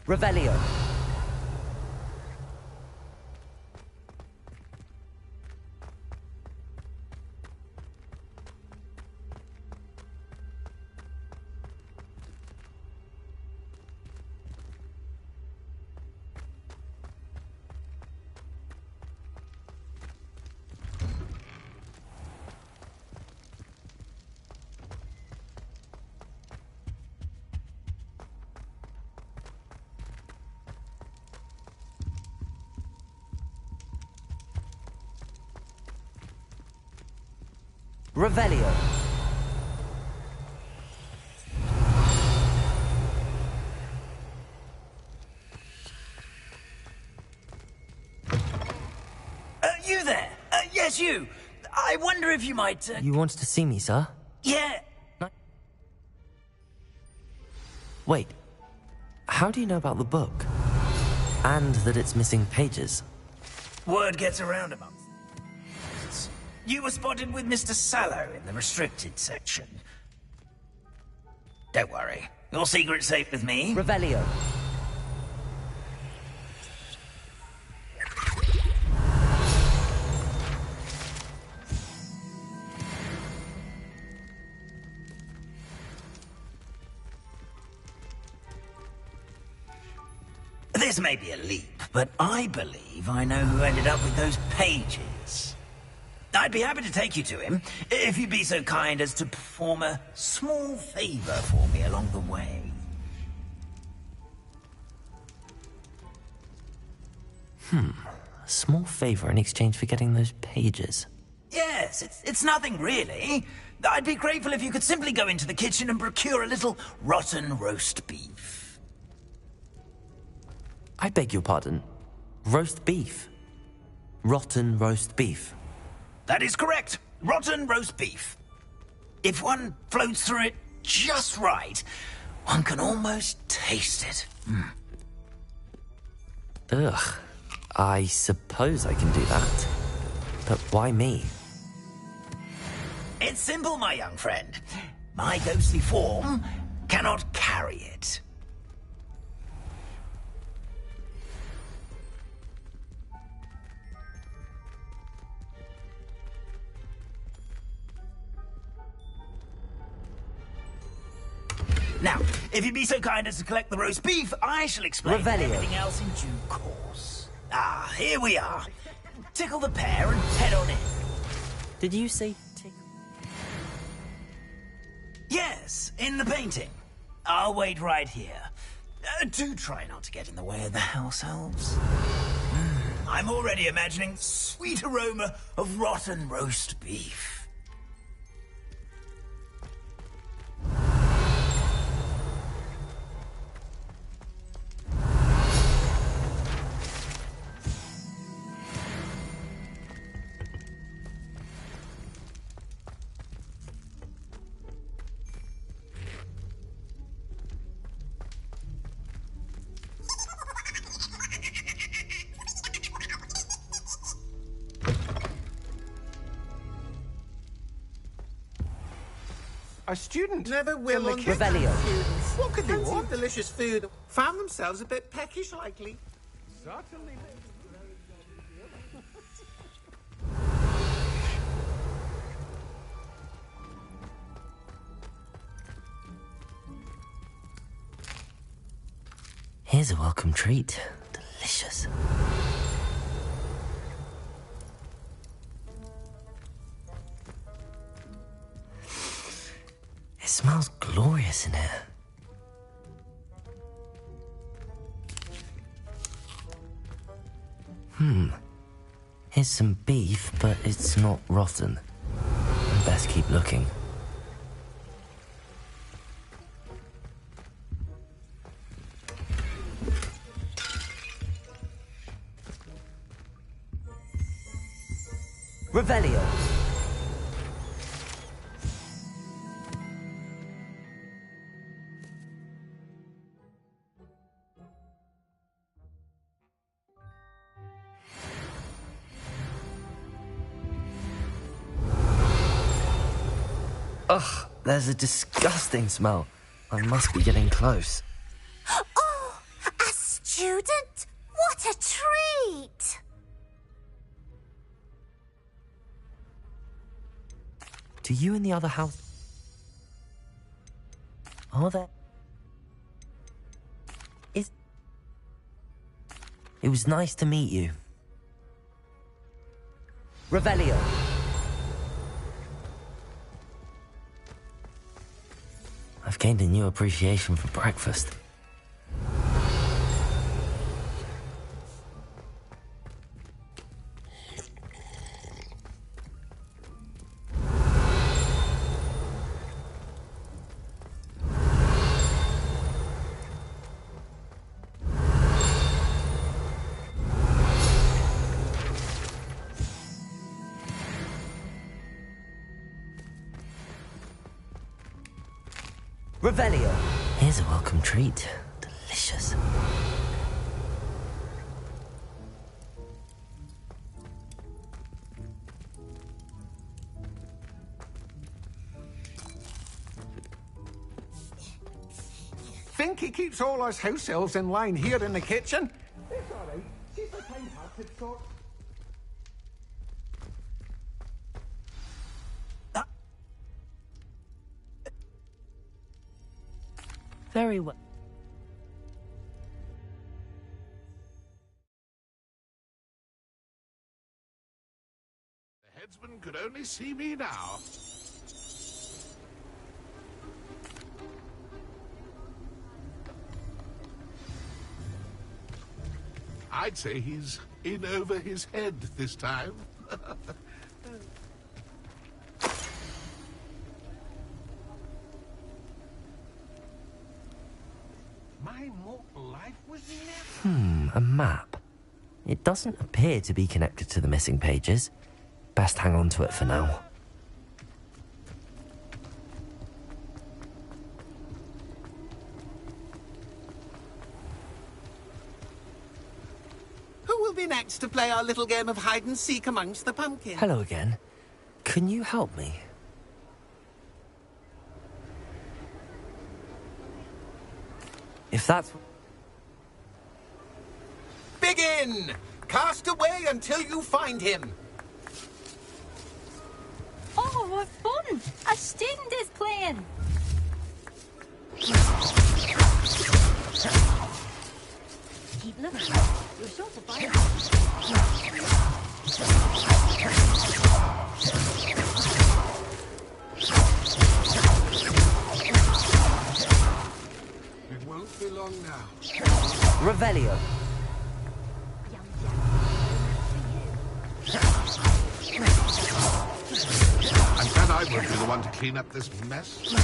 Revelio. Revelio. You there? Yes, you. I wonder if you might... You wanted to see me, sir? Yeah. Wait. How do you know about the book? And that it's missing pages? Word gets around amongst. You were spotted with Mr. Sallow in the restricted section. Don't worry. Your secret's safe with me. Revelio. This may be a leap, but I believe I know who ended up with those pages. I'd be happy to take you to him, if you'd be so kind as to perform a small favor for me along the way. A small favor in exchange for getting those pages. Yes, it's nothing really. I'd be grateful if you could simply go into the kitchen and procure a little rotten roast beef. I beg your pardon. Roast beef? Rotten roast beef? That is correct. Rotten roast beef. If one floats through it just right, one can almost taste it. Ugh. I suppose I can do that. But why me? It's simple, my young friend. My ghostly form cannot carry it. Now, if you'd be so kind as to collect the roast beef, I shall explain everything else in due course. Ah, here we are. Tickle the pear and head on in. Did you say tickle? Yes, in the painting. I'll wait right here. Do try not to get in the way of the house elves. I'm already imagining sweet aroma of rotten roast beef. A student. Never will in the kitchen. Revelio. students. What could they Fancy want? delicious food. Found themselves a bit peckish lately. Certainly. Here's a welcome treat. Delicious. It smells glorious in here. Here's some beef, but it's not rotten. I'd best keep looking. Revelio. Ugh, there's a disgusting smell. I must be getting close. Oh, a student? What a treat! Do you in the other house... Are there... Is... It was nice to meet you. Revelio. I've gained a new appreciation for breakfast. Revelio. Here's a welcome treat. Delicious. Think he keeps all us house elves in line here in the kitchen? It's all right. She's a kind-hearted sort. Very well. The headsman could only see me now. I'd say he's in over his head this time. My mortal life was never... A map. It doesn't appear to be connected to the missing pages. Best hang on to it for now. Who will be next to play our little game of hide-and-seek amongst the pumpkins? Hello again. Can you help me? If that's... Begin! Cast away until you find him. Oh, what fun! A student is playing. Keep looking. You're sure to find it. It won't be long now. Revelio. I'm glad I won't be the one to clean up this mess.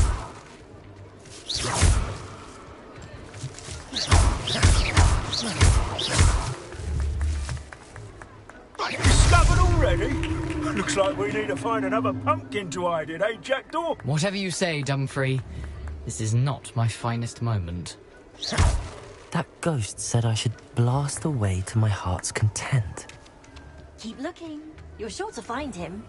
Discovered already? Looks like we need to find another pumpkin to hide in, eh, Jackdaw? Whatever you say, Dumfrey. This is not my finest moment. That ghost said I should blast away to my heart's content. Keep looking. You're sure to find him.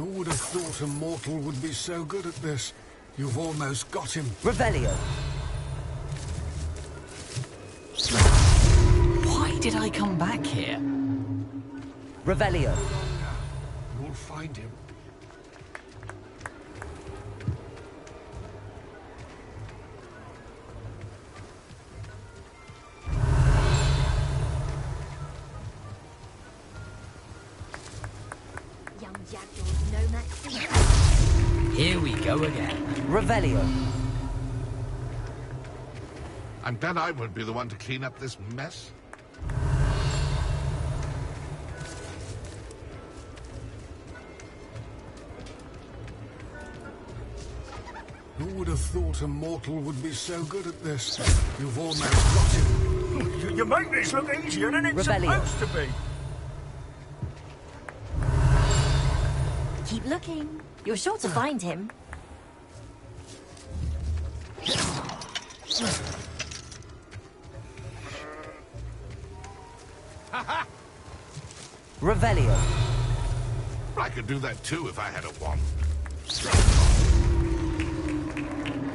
would have thought a mortal would be so good at this? You've almost got him. Revelio. Why did I come back here? Revelio. You'll find him. Young jackdaws no match. Here we go again. Revelio. I'm glad I won't be the one to clean up this mess. Who would have thought a mortal would be so good at this? You've almost got him. You make this look easier than it's Revelio. supposed to be. Keep looking. You're sure to find him. Revelio. I could do that too if I had a wand.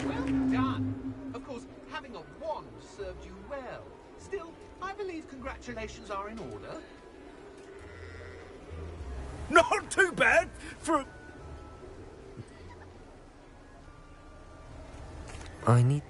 Well done. Of course, having a wand served you well. Still, I believe congratulations are in order. Not too bad for... I need...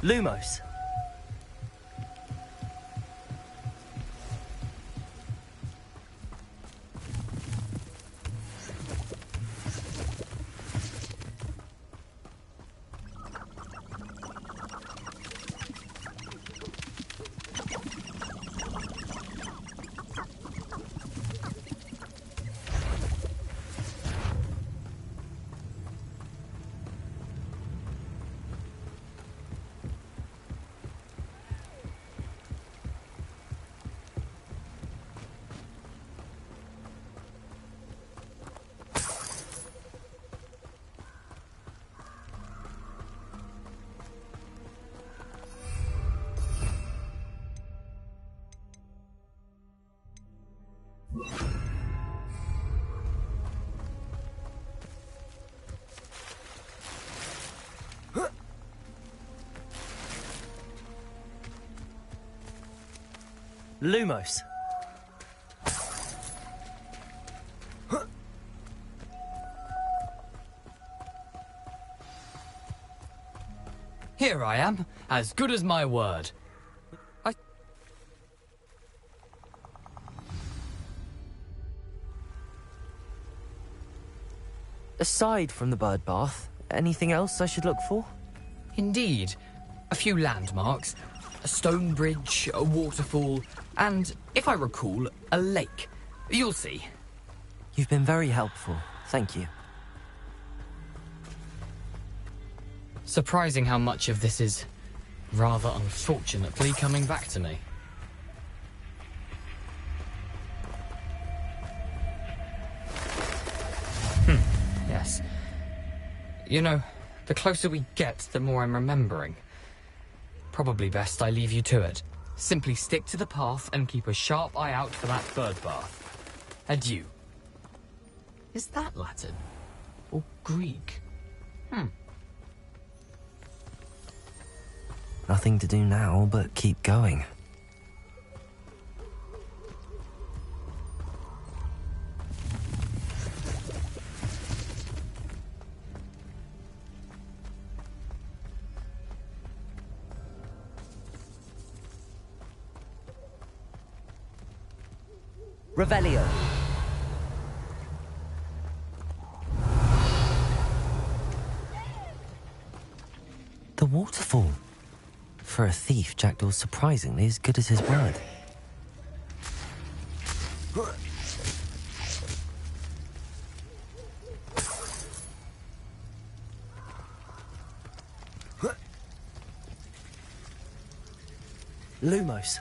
Lumos. Lumos. Here I am, as good as my word. Aside from the bird bath, anything else I should look for? Indeed. A few landmarks, a stone bridge, a waterfall, and, if I recall, a lake. You'll see. You've been very helpful. Thank you. Surprising how much of this is, rather unfortunately, coming back to me. Yes. You know, the closer we get, the more I'm remembering. Probably best I leave you to it. Simply stick to the path and keep a sharp eye out for that bird bath. Adieu. Is that Latin? Or Greek? Nothing to do now but keep going. Revelio. The waterfall. For a thief, Jackdaw's surprisingly as good as his word. Lumos.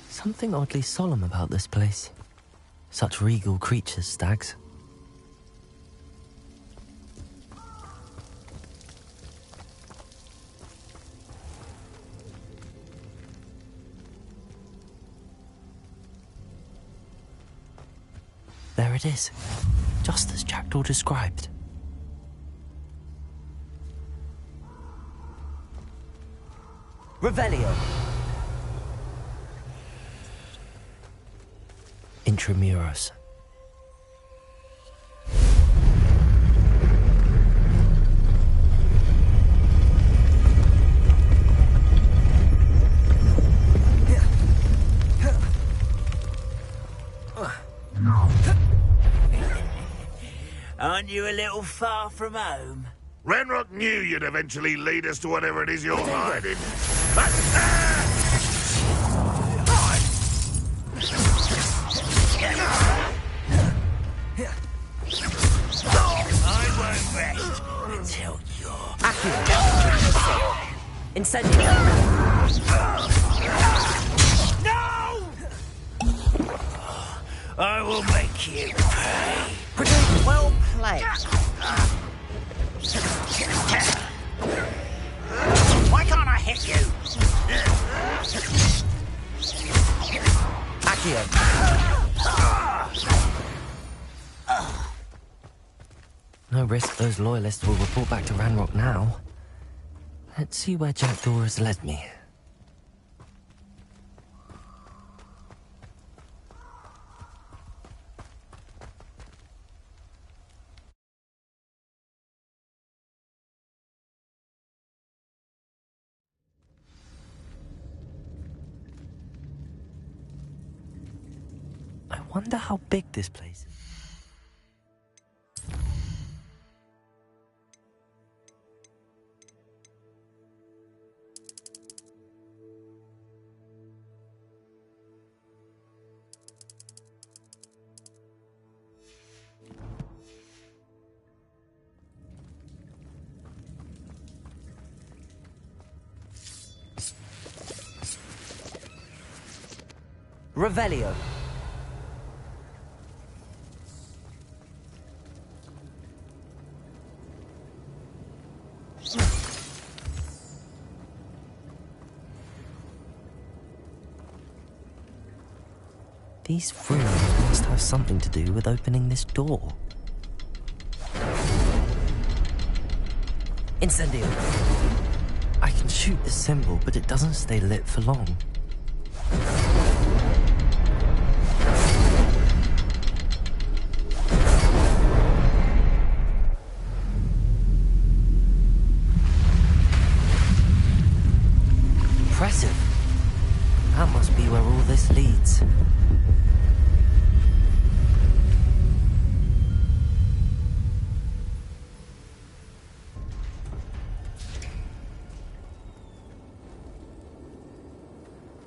Something oddly solemn about this place. Such regal creatures, stags. There it is, just as Jackdaw described. Revelio. Intramuros. Aren't you a little far from home? Renrock knew you'd eventually lead us to whatever it is you're hiding. I won't rest until you're... Incendio. No! I will make you pay. Well played. Why can't I hit you? Accio. No risk those loyalists will report back to Ranrock now. Let's see where Jackdaw has led me. I wonder how big this place is. Revelio. These runes must have something to do with opening this door. Incendio. I can shoot the symbol, but it doesn't stay lit for long. Impressive. That must be where all this leads.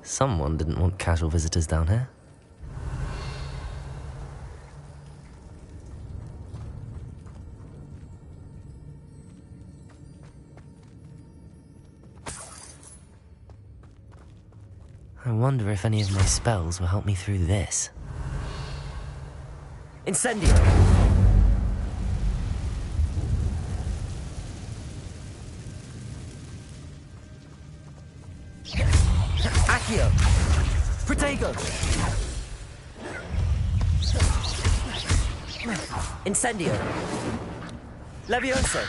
Someone didn't want casual visitors down here. I wonder if any of my spells will help me through this. Incendio! Accio! Protego! Incendio! Levioso!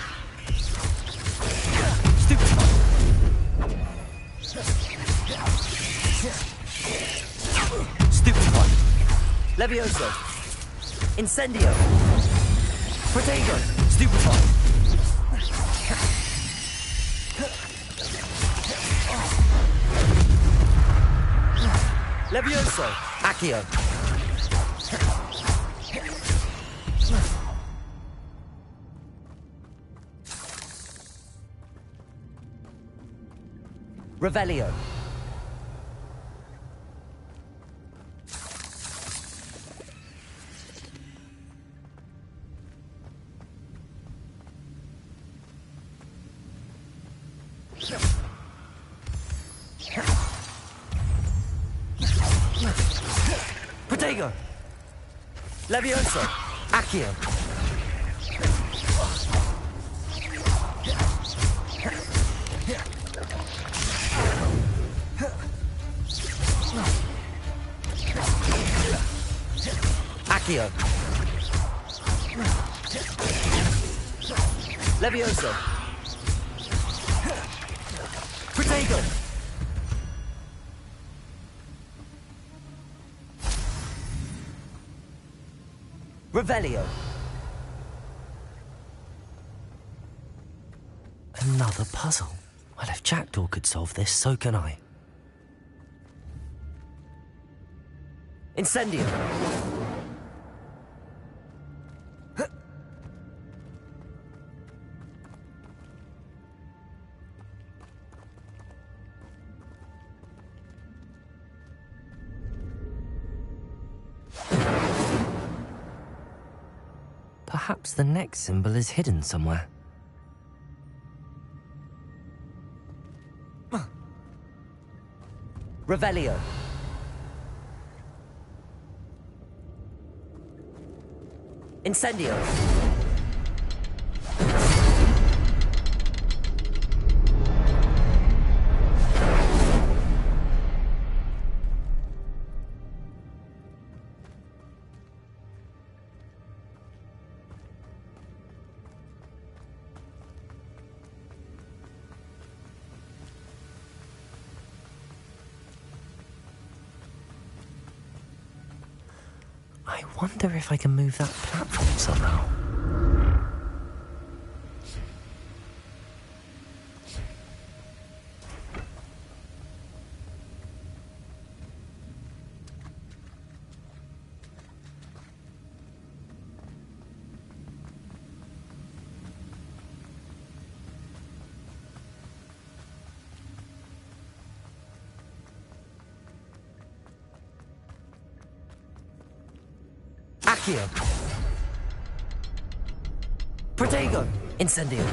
Stupefy! Stupefy! Levioso! Incendio! Protego! Stupefy! Levioso! Accio! Revelio! Protego! Levioso! Accio! Accio! Levioso! Protego! Revelio! Another puzzle. Well, if Jackdaw could solve this, so can I. Incendio! Perhaps the next symbol is hidden somewhere. Revelio! Incendio! I wonder if I can move that platform somehow. Accio. Protego. Incendio.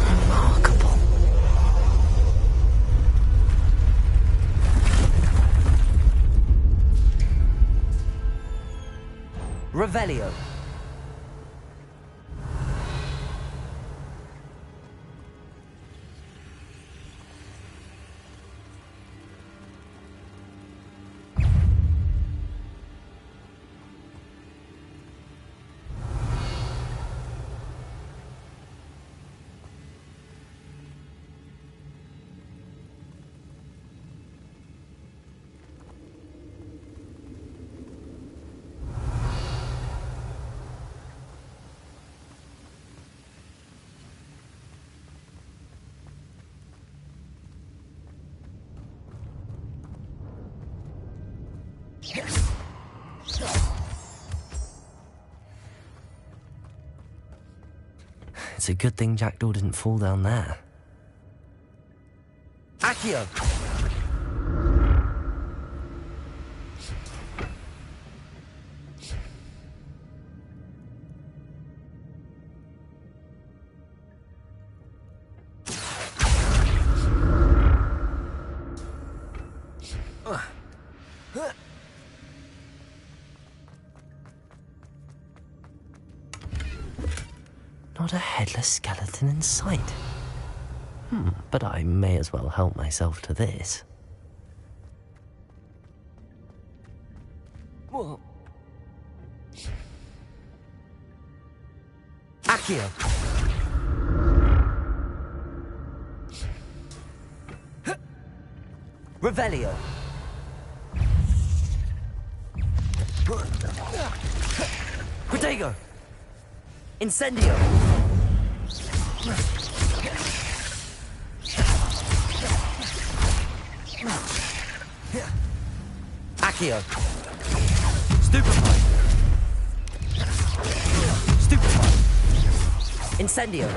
Remarkable. Revelio. It's a good thing Jackdaw didn't fall down there. Accio! Not a headless skeleton in sight. But I may as well help myself to this. Whoa. Accio! Revelio! Protego! Incendio! Accio! Stupefy! Stupefy! Incendio!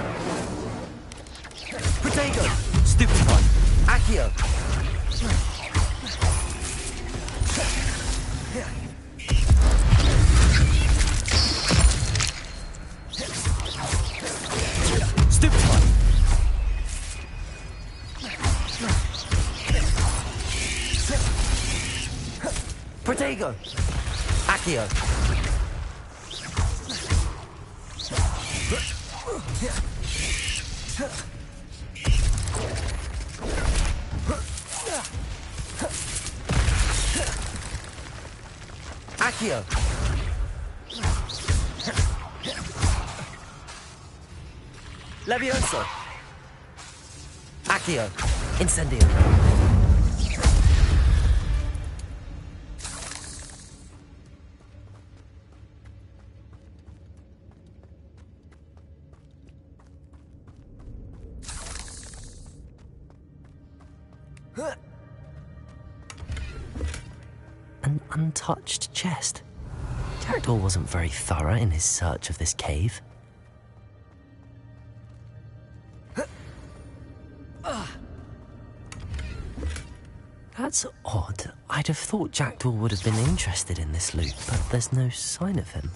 Protego! Stupefy! Accio! Stupefy! Protego! Accio! Accio! Levioso! Accio! Incendio! An untouched chest. Jackdaw wasn't very thorough in his search of this cave. That's odd. I'd have thought Jackdaw would have been interested in this loot, but there's no sign of him.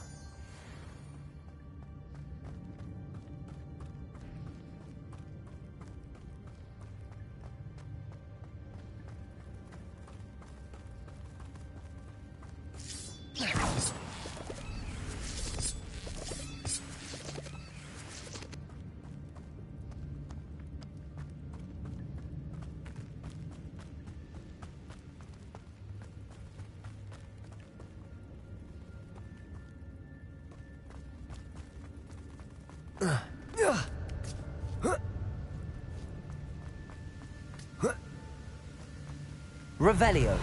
Revelio.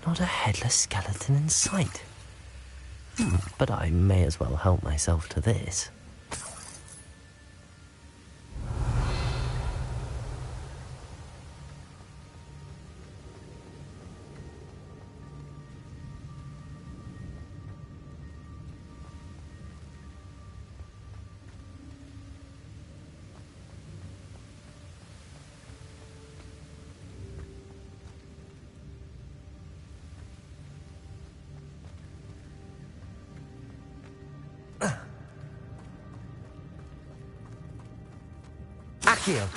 Not a headless skeleton in sight. But I may as well help myself to this. Accio.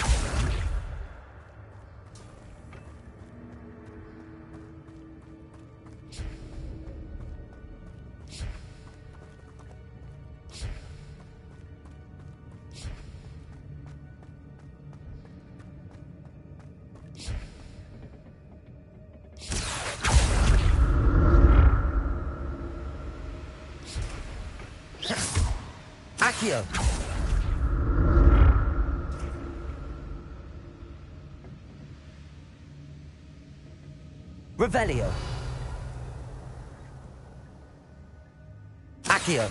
Accio. Revelio. Accio.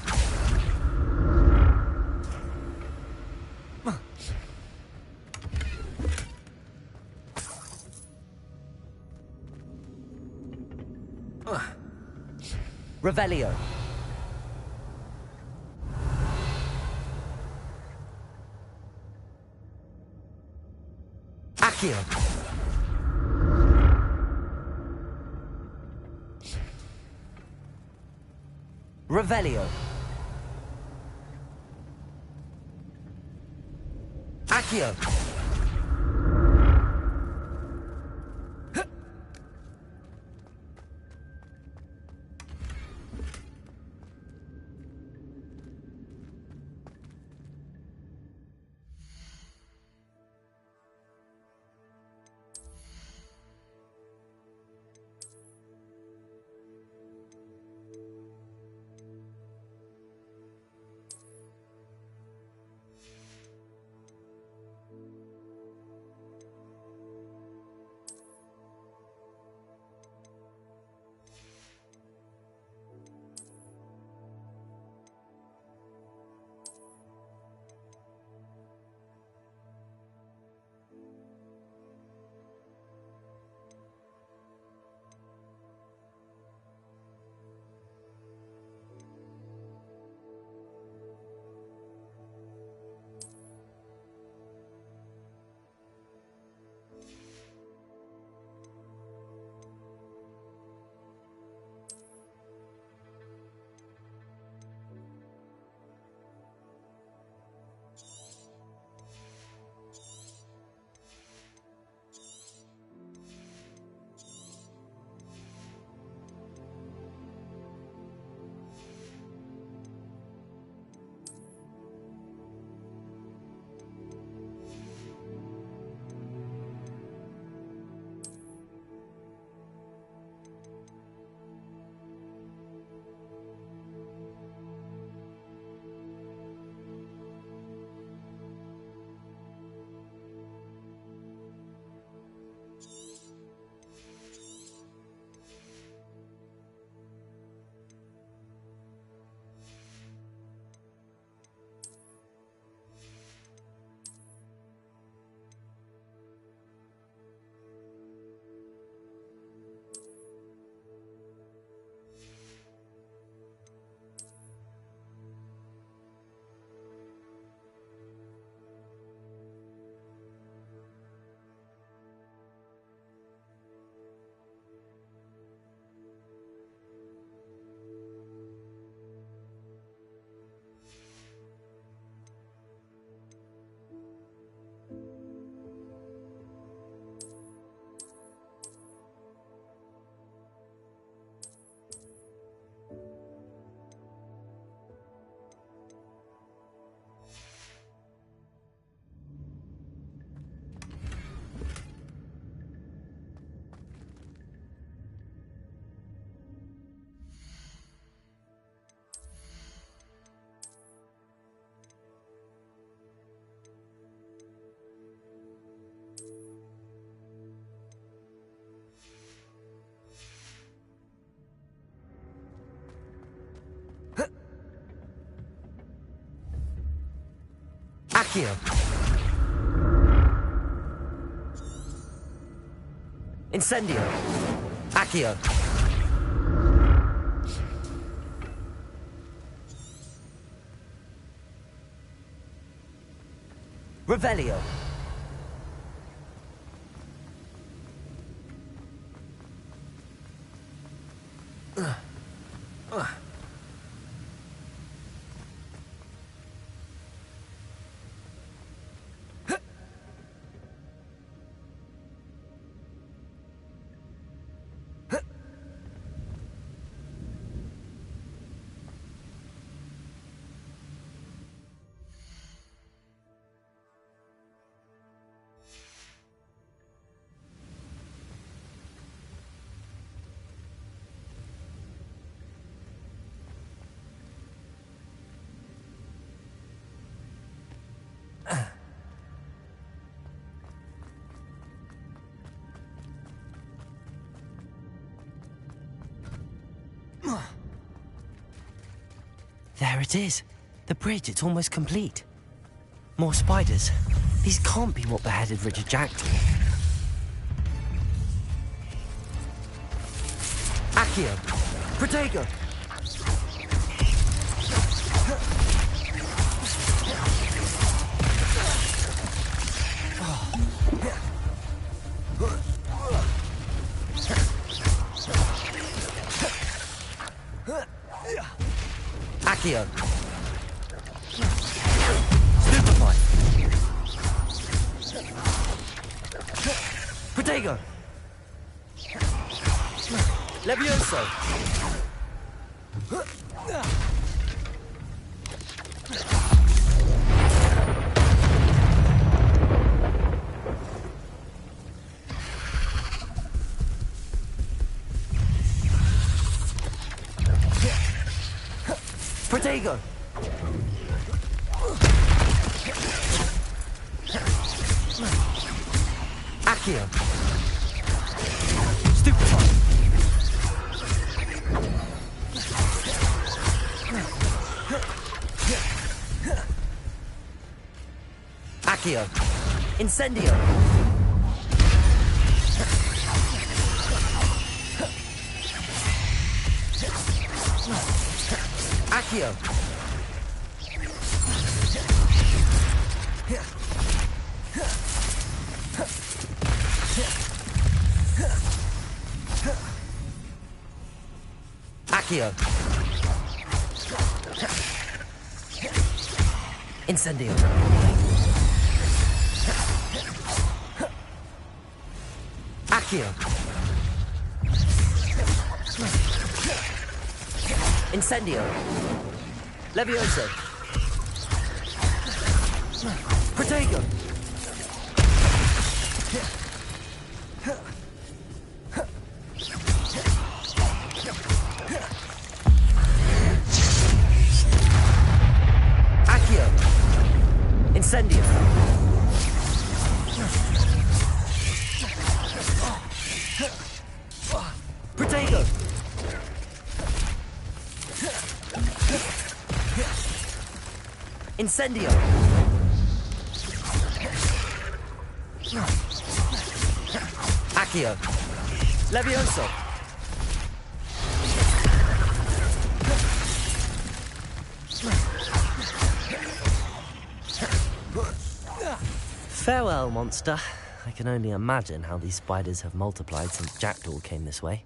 Revelio. Accio. Revelio. Accio. Accio. Incendio. Accio. Revelio. There it is. The bridge, it's almost complete. More spiders. These can't be what beheaded Richard Jackdaw. Accio. Protego. Accio. Stupefy. Protego. Levioso. Protego. Accio. Stupefy. Accio. Incendio. Accio. Accio. Incendio. Accio. Incendio. Levioso. Protego. Accio. Incendio. Protego. Incendio. Accio. Levioso. Farewell, monster. I can only imagine how these spiders have multiplied since Jackdaw came this way.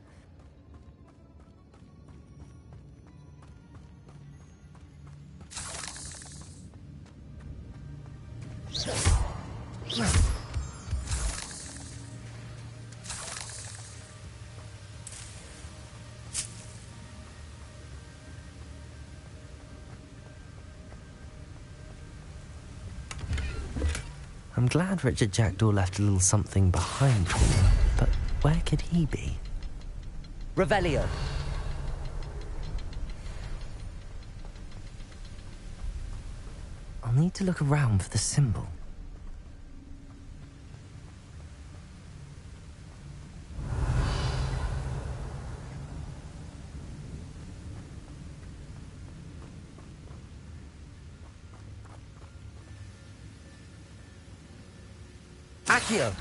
I'm glad Richard Jackdaw left a little something behind for me, but where could he be? Revelio. I'll need to look around for the symbol. Accio!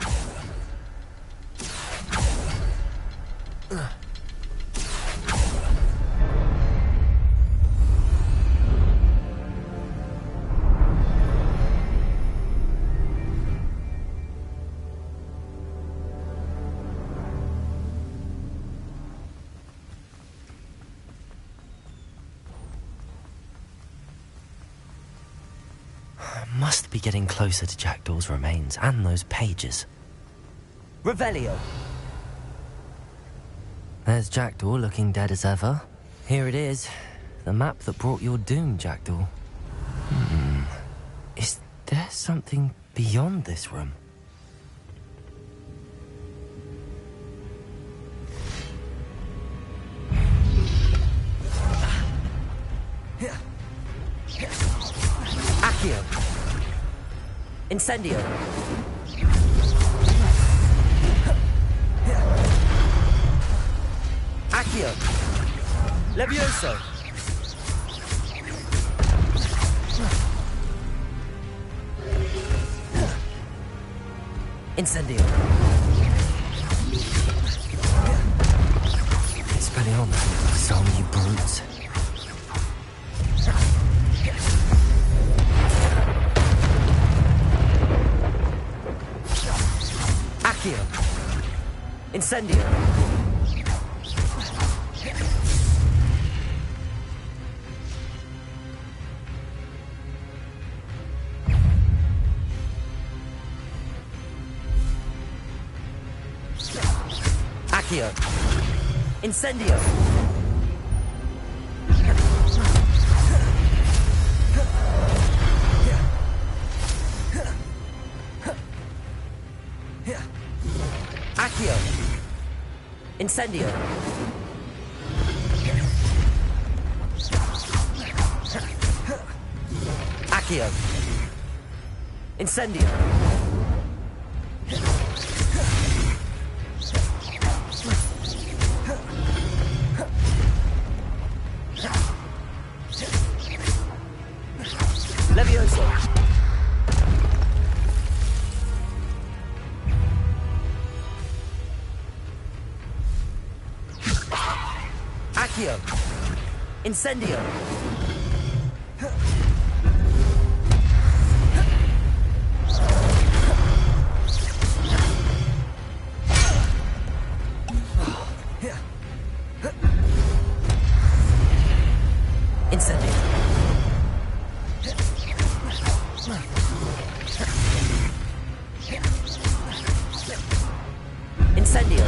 Must be getting closer to Jackdaw's remains and those pages. Revelio! There's Jackdaw looking dead as ever. Here it is. The map that brought your doom, Jackdaw. Is there something beyond this room? Accio! Incendio! Accio! Levioso! Incendio! Expelliarmus, some you brutes. Accio! Incendio! Accio! Incendio! Accio! Incendio! Accio! Incendio! Levioso! Accio! Incendio! Incendio! Incendio!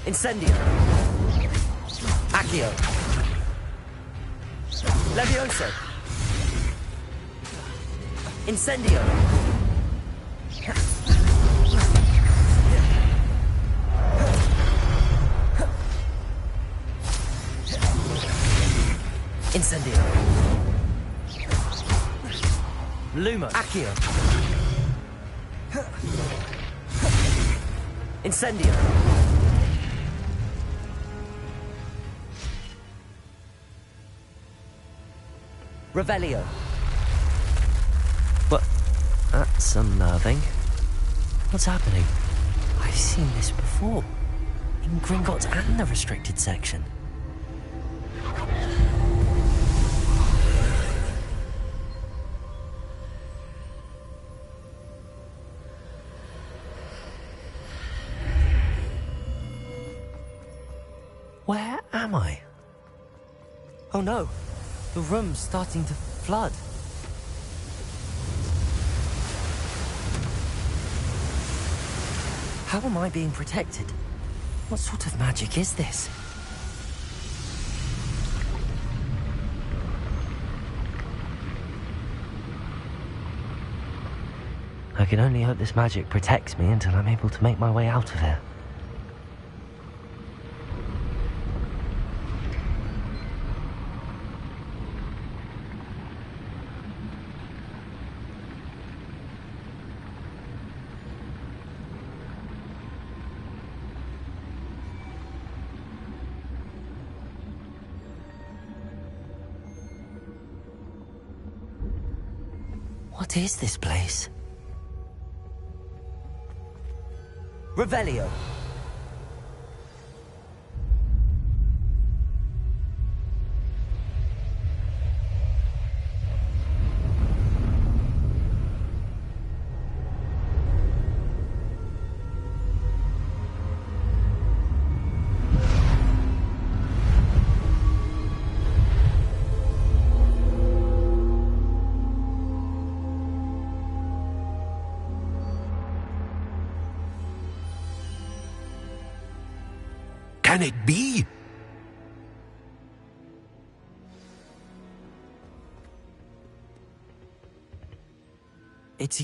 Incendio! Accio! Levioso! Incendio! Incendio! Lumo! Accio! Incendio! Revelio! What? That's unnerving. What's happening? I've seen this before. In Gringotts and the restricted section. Where am I? Oh no, the room's starting to flood. How am I being protected? What sort of magic is this? I can only hope this magic protects me until I'm able to make my way out of here. What is this place? Revelio. Can it be? It's...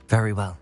Very well.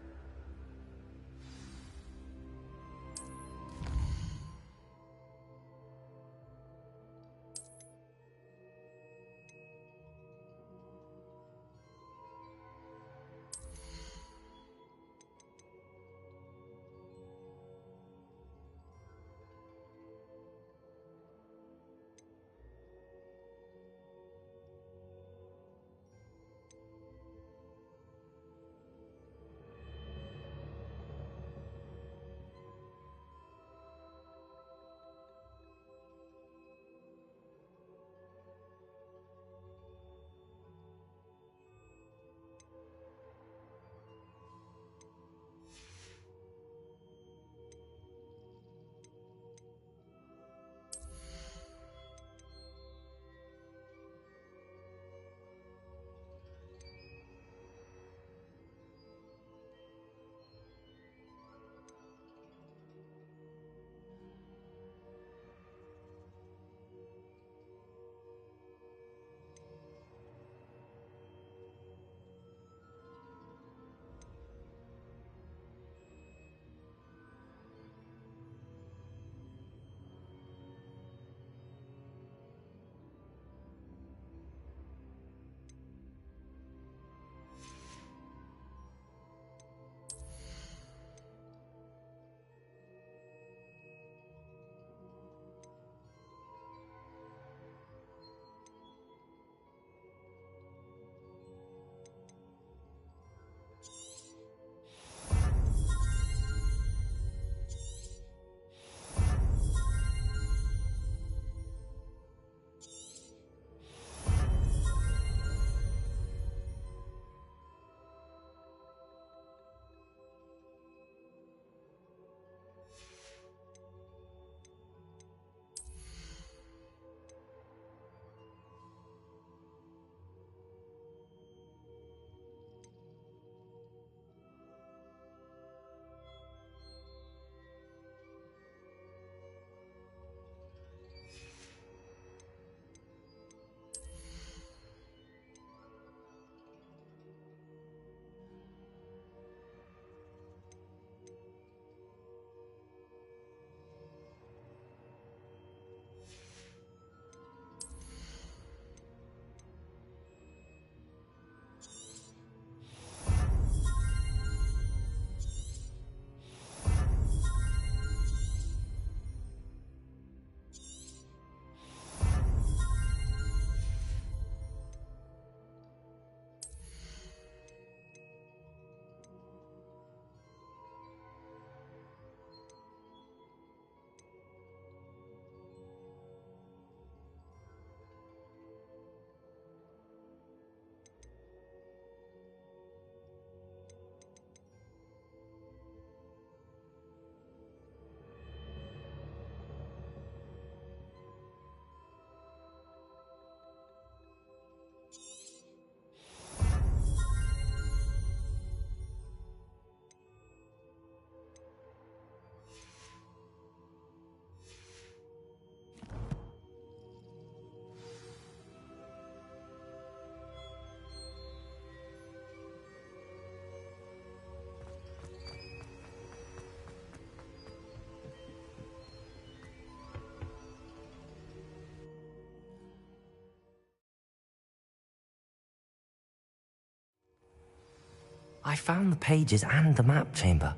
I found the pages and the map chamber.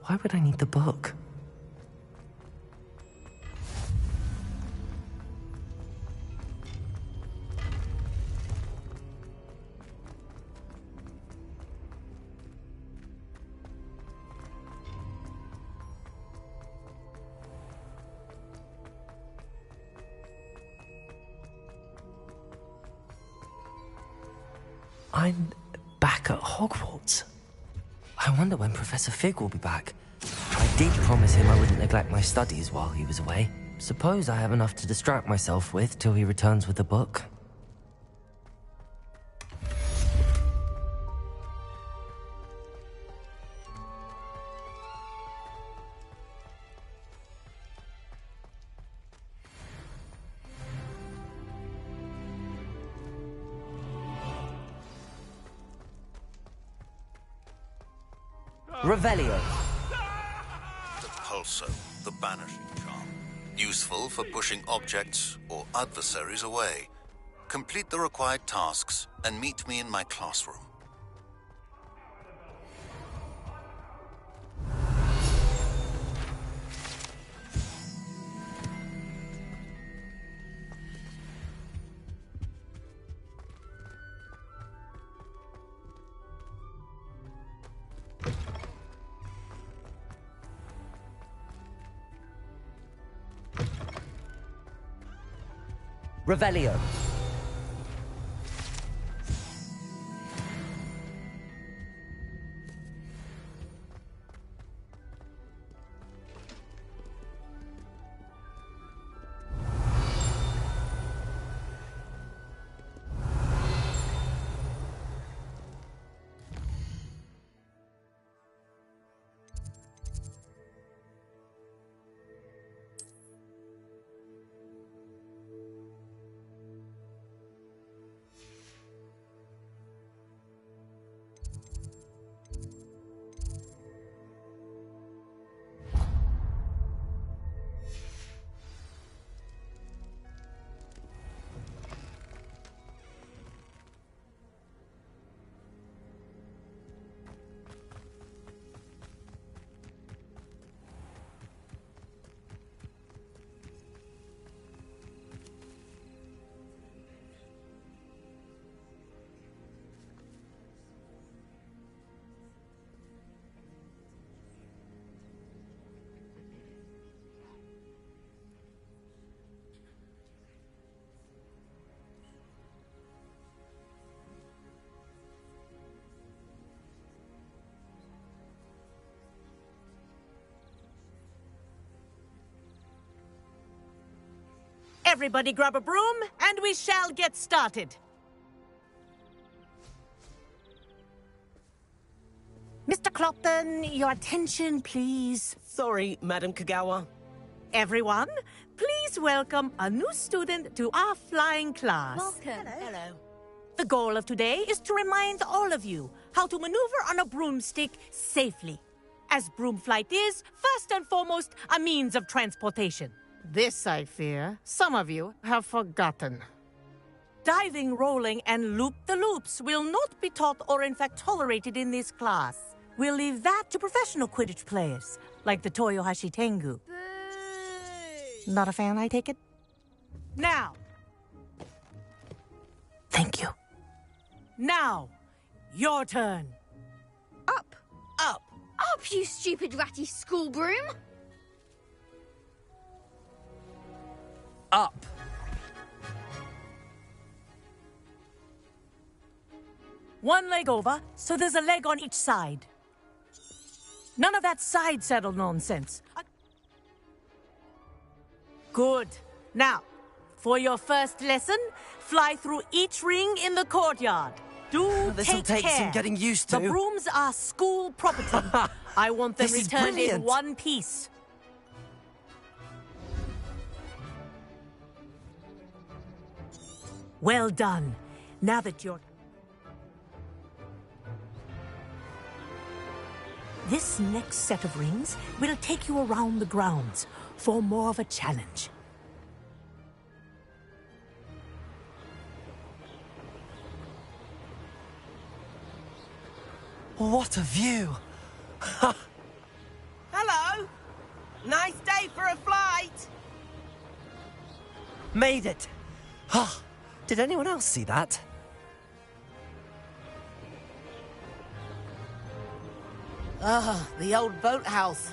Why would I need the book? I'm back at Hogwarts. I wonder when Professor Fig will be back. I did promise him I wouldn't neglect my studies while he was away. Suppose I have enough to distract myself with till he returns with the book. Revelio. The pulso, the banishing charm. Useful for pushing objects or adversaries away. Complete the required tasks and meet me in my classroom. Revelio. Everybody grab a broom, and we shall get started. Mr. Clopton, your attention, please. Sorry, Madam Kagawa. Everyone, please welcome a new student to our flying class. Welcome. Hello. The goal of today is to remind all of you how to maneuver on a broomstick safely. As broom flight is, first and foremost, a means of transportation. This, I fear, some of you have forgotten. Diving, rolling, and loop-the-loops will not be taught or in fact tolerated in this class. We'll leave that to professional Quidditch players, like the Toyohashi Tengu. Not a fan, I take it? Now. Thank you. Now, your turn. Up. Up. Up, you stupid ratty school broom. Up. One leg over, so there's a leg on each side. None of that side saddle nonsense. Good. Now, for your first lesson, fly through each ring in the courtyard. This'll take care. some getting used to. The brooms are school property. I want them This is returned in brilliant. one piece. Well done. Now that you're... This next set of rings will take you around the grounds for more of a challenge. What a view! Hello! Nice day for a flight! Made it! Ah, did anyone else see that? Ah, the old boathouse.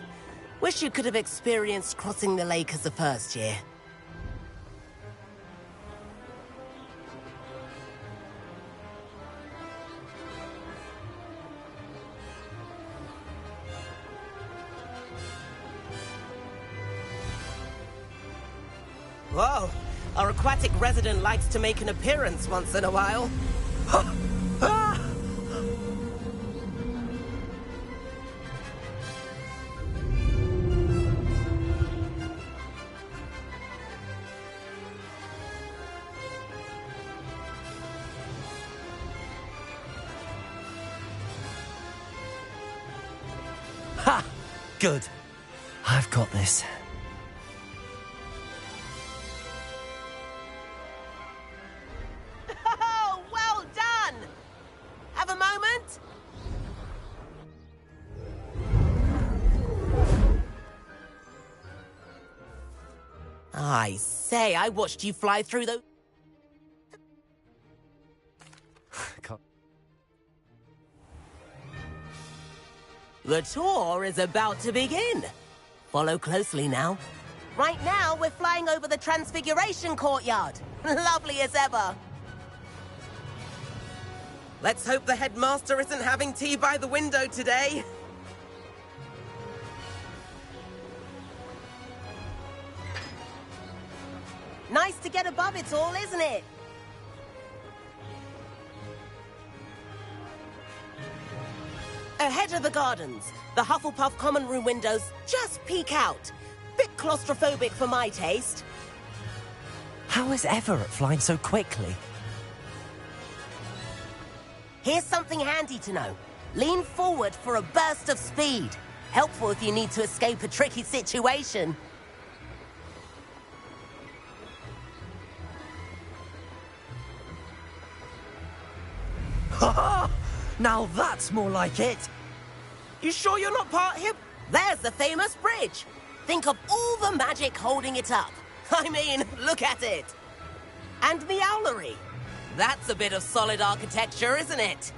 Wish you could have experienced crossing the lake as the first year. Whoa, our aquatic resident likes to make an appearance once in a while. Ha! Good. I've got this. Oh, well done! Have a moment? I say, I watched you fly through the... The tour is about to begin. Follow closely now. Right now, we're flying over the Transfiguration Courtyard. Lovely as ever. Let's hope the headmaster isn't having tea by the window today. Nice to get above it all, isn't it? Ahead of the gardens, the Hufflepuff common room windows just peek out. Bit claustrophobic for my taste. How is Everett flying so quickly? Here's something handy to know. Lean forward for a burst of speed. Helpful if you need to escape a tricky situation. Ha! Now that's more like it. You sure you're not part hip? There's the famous bridge. Think of all the magic holding it up. I mean, look at it. And the owlery. That's a bit of solid architecture, isn't it?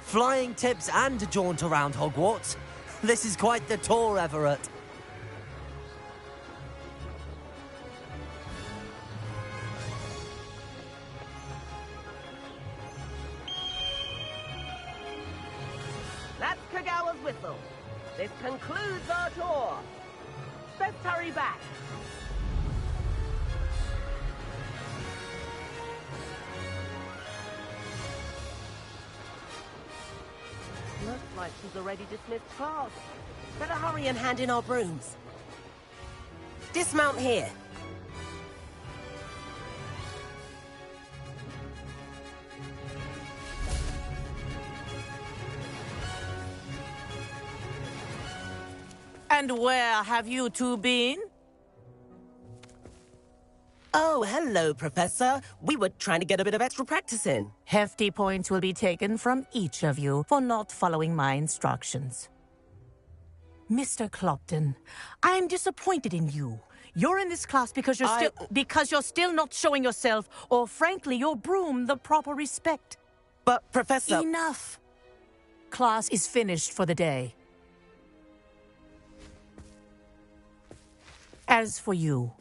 Flying tips and a jaunt around Hogwarts. This is quite the tour, Everett. That's Kagawa's whistle. This concludes our tour. Let's hurry back. Looks like she's already dismissed class. Better hurry and hand in our brooms. Dismount here. And where have you two been? Oh, hello, Professor. We were trying to get a bit of extra practice in. Hefty points will be taken from each of you for not following my instructions. Mr. Clopton, I'm disappointed in you. You're in this class because you're still not showing yourself, or frankly, your broom the proper respect. But, Professor... Enough. Class is finished for the day. As for you,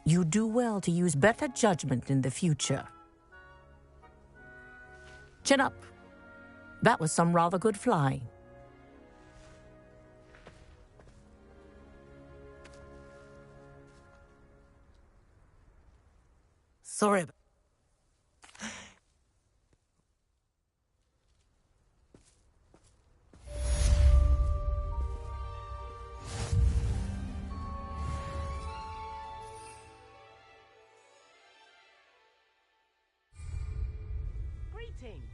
you do well to use better judgment in the future. Chin up. That was some rather good flying. Sorry. Greetings.